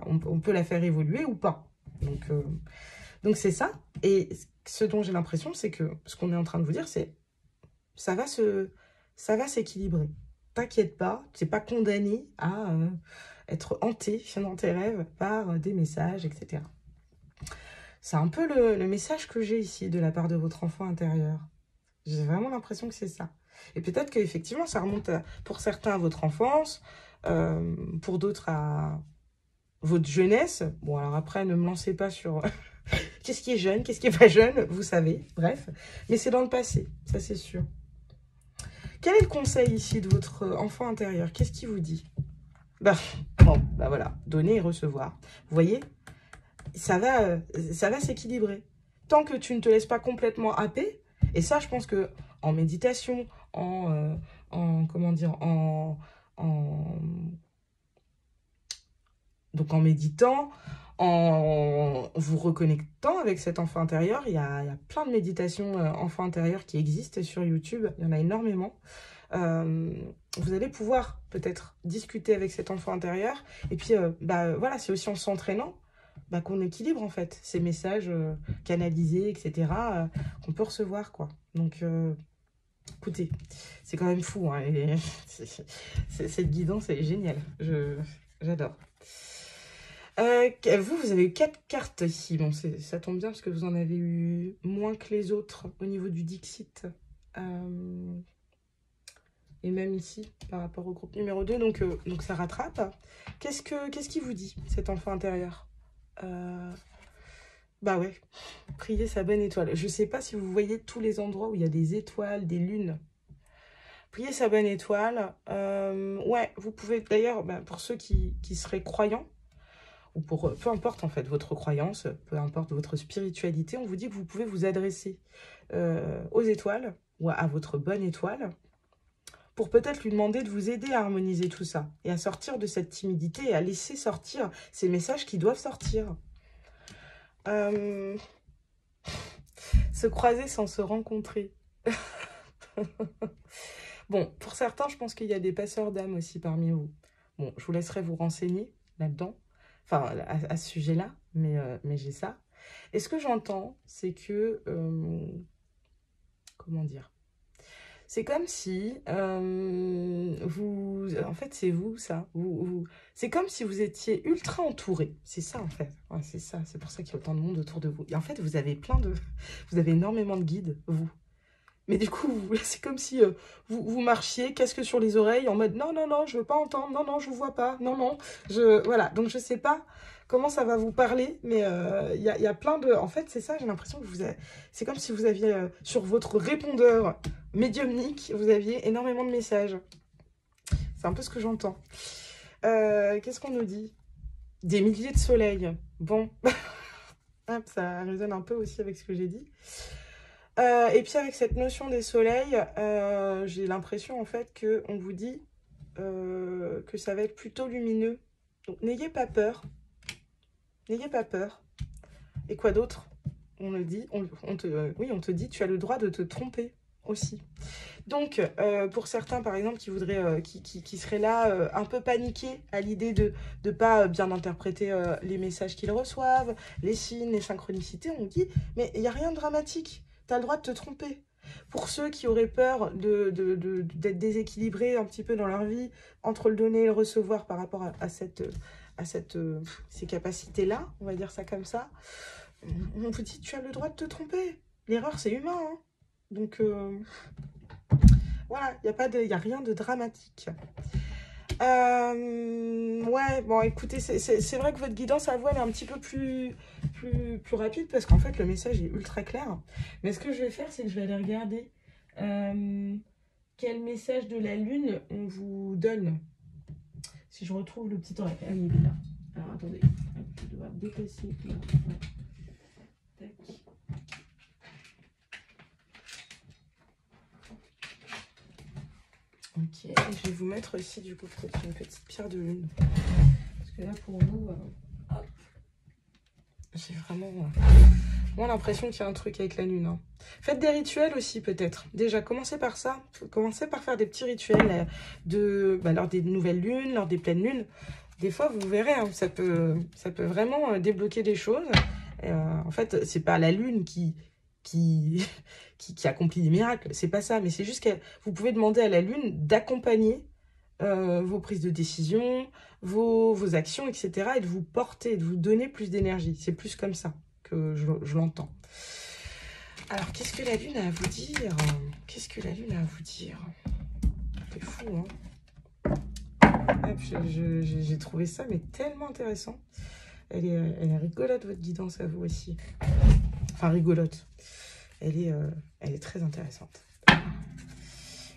on peut la faire évoluer ou pas. Donc c'est ça. Et ce dont j'ai l'impression, c'est que ce qu'on est en train de vous dire, c'est ça va s'équilibrer. T'inquiète pas, tu n'es pas condamné à être hanté dans tes rêves par des messages, etc. C'est un peu le message que j'ai ici de la part de votre enfant intérieur. J'ai vraiment l'impression que c'est ça. Et peut-être qu'effectivement, ça remonte pour certains à votre enfance, pour d'autres à votre jeunesse. Bon, alors après, ne me lancez pas sur qu'est-ce qui est jeune, qu'est-ce qui est pas jeune, vous savez, bref. Mais c'est dans le passé, ça c'est sûr. Quel est le conseil ici de votre enfant intérieur? Qu'est-ce qu'il vous dit? Bon, voilà, donner et recevoir. Vous voyez, ça va s'équilibrer. Tant que tu ne te laisses pas complètement happer, et ça, je pense que en méditation, donc en méditant, en vous reconnectant avec cet enfant intérieur, il y a plein de méditations enfant intérieur qui existent sur YouTube, il y en a énormément. Vous allez pouvoir peut-être discuter avec cet enfant intérieur, et puis voilà, c'est aussi en s'entraînant qu'on équilibre en fait ces messages canalisés, etc., qu'on peut recevoir, quoi. Donc, écoutez, c'est quand même fou, hein, cette guidance, elle est géniale, j'adore. Vous avez eu 4 cartes ici. Bon, ça tombe bien parce que vous en avez eu moins que les autres au niveau du Dixit. Et même ici, par rapport au groupe numéro 2. Donc ça rattrape. Qu'est-ce qu'il vous dit, cet enfant intérieur? Bah ouais, priez sa bonne étoile. Je ne sais pas si vous voyez tous les endroits où il y a des étoiles, des lunes. Priez sa bonne étoile. Ouais, vous pouvez d'ailleurs, pour ceux qui seraient croyants, ou pour peu importe en fait votre croyance, peu importe votre spiritualité, on vous dit que vous pouvez vous adresser aux étoiles ou à votre bonne étoile pour peut-être lui demander de vous aider à harmoniser tout ça et à sortir de cette timidité et à laisser sortir ces messages qui doivent sortir. Se croiser sans se rencontrer. Bon, pour certains, je pense qu'il y a des passeurs d'âme aussi parmi vous. Bon, je vous laisserai vous renseigner là-dedans. Enfin, à ce sujet-là, mais j'ai ça. Et ce que j'entends, c'est que... comment dire? C'est comme si vous... En fait, c'est vous, ça. C'est comme si vous étiez ultra entouré. C'est ça, en fait. Ouais, c'est ça. C'est pour ça qu'il y a autant de monde autour de vous. Et en fait, vous avez vous avez énormément de guides, vous. Mais du coup, c'est comme si vous marchiez, casque sur les oreilles, en mode non, non, non, je veux pas entendre, non, non, je vous vois pas, non, non. Voilà, donc je sais pas comment ça va vous parler, mais il y a plein de... En fait, c'est ça, j'ai l'impression que c'est comme si vous aviez sur votre répondeur médiumnique, vous aviez énormément de messages. C'est un peu ce que j'entends. Qu'est-ce qu'on nous dit? Des milliers de soleils. Bon, hop, ça résonne un peu aussi avec ce que j'ai dit. Et puis avec cette notion des soleils, j'ai l'impression en fait qu'on vous dit que ça va être plutôt lumineux. Donc n'ayez pas peur. N'ayez pas peur. Et quoi d'autre? On le dit, on te dit, tu as le droit de te tromper aussi. Donc, pour certains, par exemple, qui seraient là un peu paniqués à l'idée de ne pas bien interpréter les messages qu'ils reçoivent, les signes, les synchronicités, on dit, mais il n'y a rien de dramatique. Tu as le droit de te tromper. Pour ceux qui auraient peur d'être déséquilibrés un petit peu dans leur vie, entre le donner et le recevoir par rapport à ces capacités-là, on va dire ça comme ça, on vous dit, tu as le droit de te tromper. L'erreur, c'est humain, hein. Donc, voilà, il n'y a rien de dramatique. Ouais, bon, écoutez, c'est vrai que votre guidance à vous, elle est un petit peu plus rapide parce qu'en fait, le message est ultra clair. Mais ce que je vais faire, c'est que je vais aller regarder quel message de la Lune on vous donne. Si je retrouve le petit oracle. Ah, il est là. Alors, attendez. Je vais devoir déplacer. Là. Tac. Ok, et je vais vous mettre ici du coup peut-être une petite pierre de lune. Parce que là pour vous, hop. J'ai vraiment moi, l'impression qu'il y a un truc avec la lune. Hein. Faites des rituels aussi, peut-être. Déjà, commencez par ça. Commencez par faire des petits rituels lors des nouvelles lunes, lors des pleines lunes. Des fois, vous verrez, hein, ça peut vraiment débloquer des choses. En fait, c'est pas la lune qui accomplit des miracles. C'est pas ça. Mais c'est juste que vous pouvez demander à la lune d'accompagner vos prises de décision, vos actions, etc. Et de vous porter, de vous donner plus d'énergie. C'est plus comme ça que je l'entends. Alors, qu'est-ce que la lune a à vous dire? Qu'est-ce que la lune a à vous dire? C'est fou, hein? J'ai trouvé ça mais tellement intéressant. Elle est rigolote, votre guidance à vous aussi. Enfin, rigolote. Elle est très intéressante.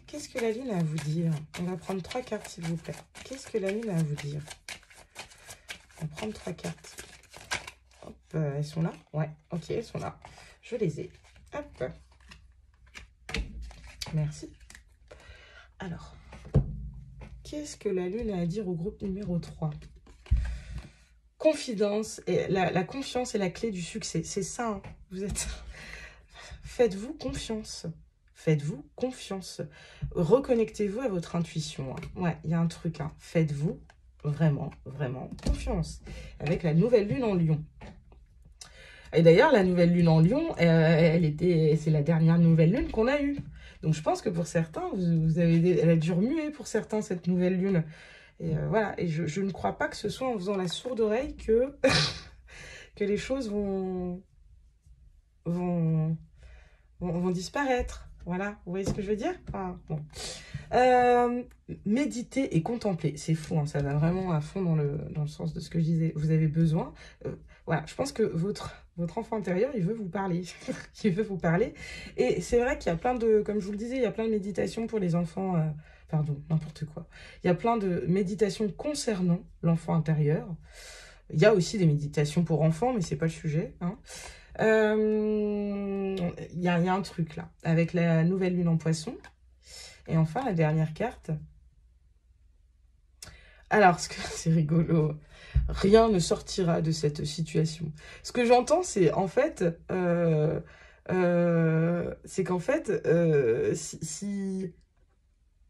Qu'est-ce que la lune a à vous dire? On va prendre 3 cartes, s'il vous plaît. Qu'est-ce que la lune a à vous dire? On va prendre 3 cartes. Hop, elles sont là? Ouais, ok, elles sont là. Je les ai. Hop. Merci. Alors, qu'est-ce que la lune a à dire au groupe numéro 3? Confidence. Et la confiance est la clé du succès. C'est ça, hein. Vous êtes... Faites-vous confiance. Faites-vous confiance. Reconnectez-vous à votre intuition. Hein. Ouais, il y a un truc. Hein. Faites-vous vraiment, vraiment confiance. Avec la nouvelle lune en Lion. Et d'ailleurs, la nouvelle lune en Lion, c'est la dernière nouvelle lune qu'on a eue. Donc, je pense que pour certains, elle a dû remuer pour certains, cette nouvelle lune. Et voilà. Et je ne crois pas que ce soit en faisant la sourde oreille que, que les choses vont disparaître. Voilà, vous voyez ce que je veux dire? Enfin, bon. Méditer et contempler, c'est fou, hein, ça va vraiment à fond dans le sens de ce que je disais. Vous avez besoin, voilà, je pense que votre enfant intérieur, il veut vous parler. Il veut vous parler. Et c'est vrai qu'il y a plein de, comme je vous le disais, il y a plein de méditations pour les enfants, pardon, n'importe quoi. Il y a plein de méditations concernant l'enfant intérieur. Il y a aussi des méditations pour enfants, mais c'est pas le sujet, hein. Il y a un truc là, avec la nouvelle lune en poisson. Et enfin, la dernière carte. Alors, c'est rigolo. Rien ne sortira de cette situation. Ce que j'entends, c'est en fait... c'est qu'en fait,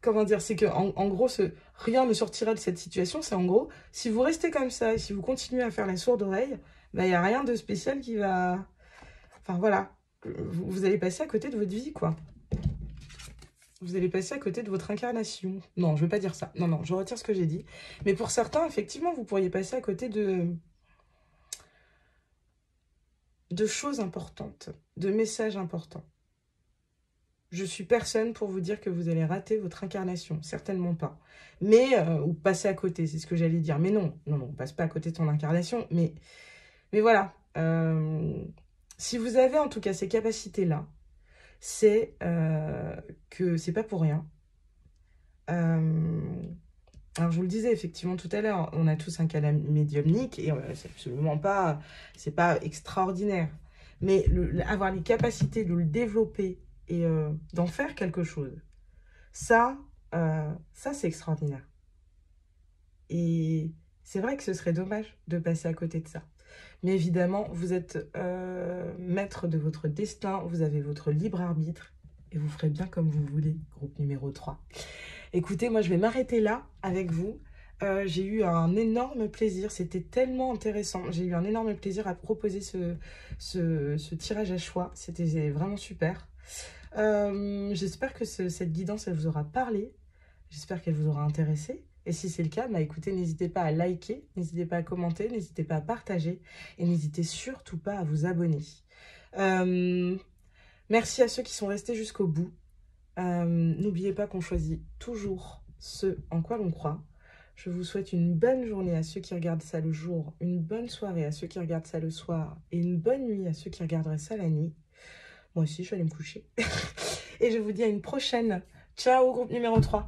comment dire, c'est que en gros, rien ne sortira de cette situation. C'est en gros, si vous restez comme ça et si vous continuez à faire la sourde oreille, bah, il n'y a rien de spécial qui va... Enfin, voilà. Vous allez passer à côté de votre vie, quoi. Vous allez passer à côté de votre incarnation. Non, je ne veux pas dire ça. Non, non, je retire ce que j'ai dit. Mais pour certains, effectivement, vous pourriez passer à côté de choses importantes, de messages importants. Je suis personne pour vous dire que vous allez rater votre incarnation. Certainement pas. Mais, ou passer à côté, c'est ce que j'allais dire. Mais non, non, non, on passe pas à côté de ton incarnation. Mais voilà. Si vous avez en tout cas ces capacités-là, c'est que c'est pas pour rien. Alors, je vous le disais effectivement tout à l'heure, on a tous un canal médiumnique et c'est absolument pas, c'est pas extraordinaire. Mais avoir les capacités de le développer et d'en faire quelque chose, ça c'est extraordinaire. Et c'est vrai que ce serait dommage de passer à côté de ça. Mais évidemment, vous êtes maître de votre destin, vous avez votre libre arbitre et vous ferez bien comme vous voulez, groupe numéro 3. Écoutez, moi je vais m'arrêter là avec vous. J'ai eu un énorme plaisir, c'était tellement intéressant. J'ai eu un énorme plaisir à proposer ce tirage à choix, c'était vraiment super. J'espère que cette guidance, elle vous aura parlé, j'espère qu'elle vous aura intéressé. Et si c'est le cas, bah écoutez, n'hésitez pas à liker, n'hésitez pas à commenter, n'hésitez pas à partager et n'hésitez surtout pas à vous abonner. Merci à ceux qui sont restés jusqu'au bout. N'oubliez pas qu'on choisit toujours ce en quoi l'on croit. Je vous souhaite une bonne journée à ceux qui regardent ça le jour, une bonne soirée à ceux qui regardent ça le soir et une bonne nuit à ceux qui regarderaient ça la nuit. Moi aussi, je vais aller me coucher. Et je vous dis à une prochaine. Ciao, groupe numéro 3.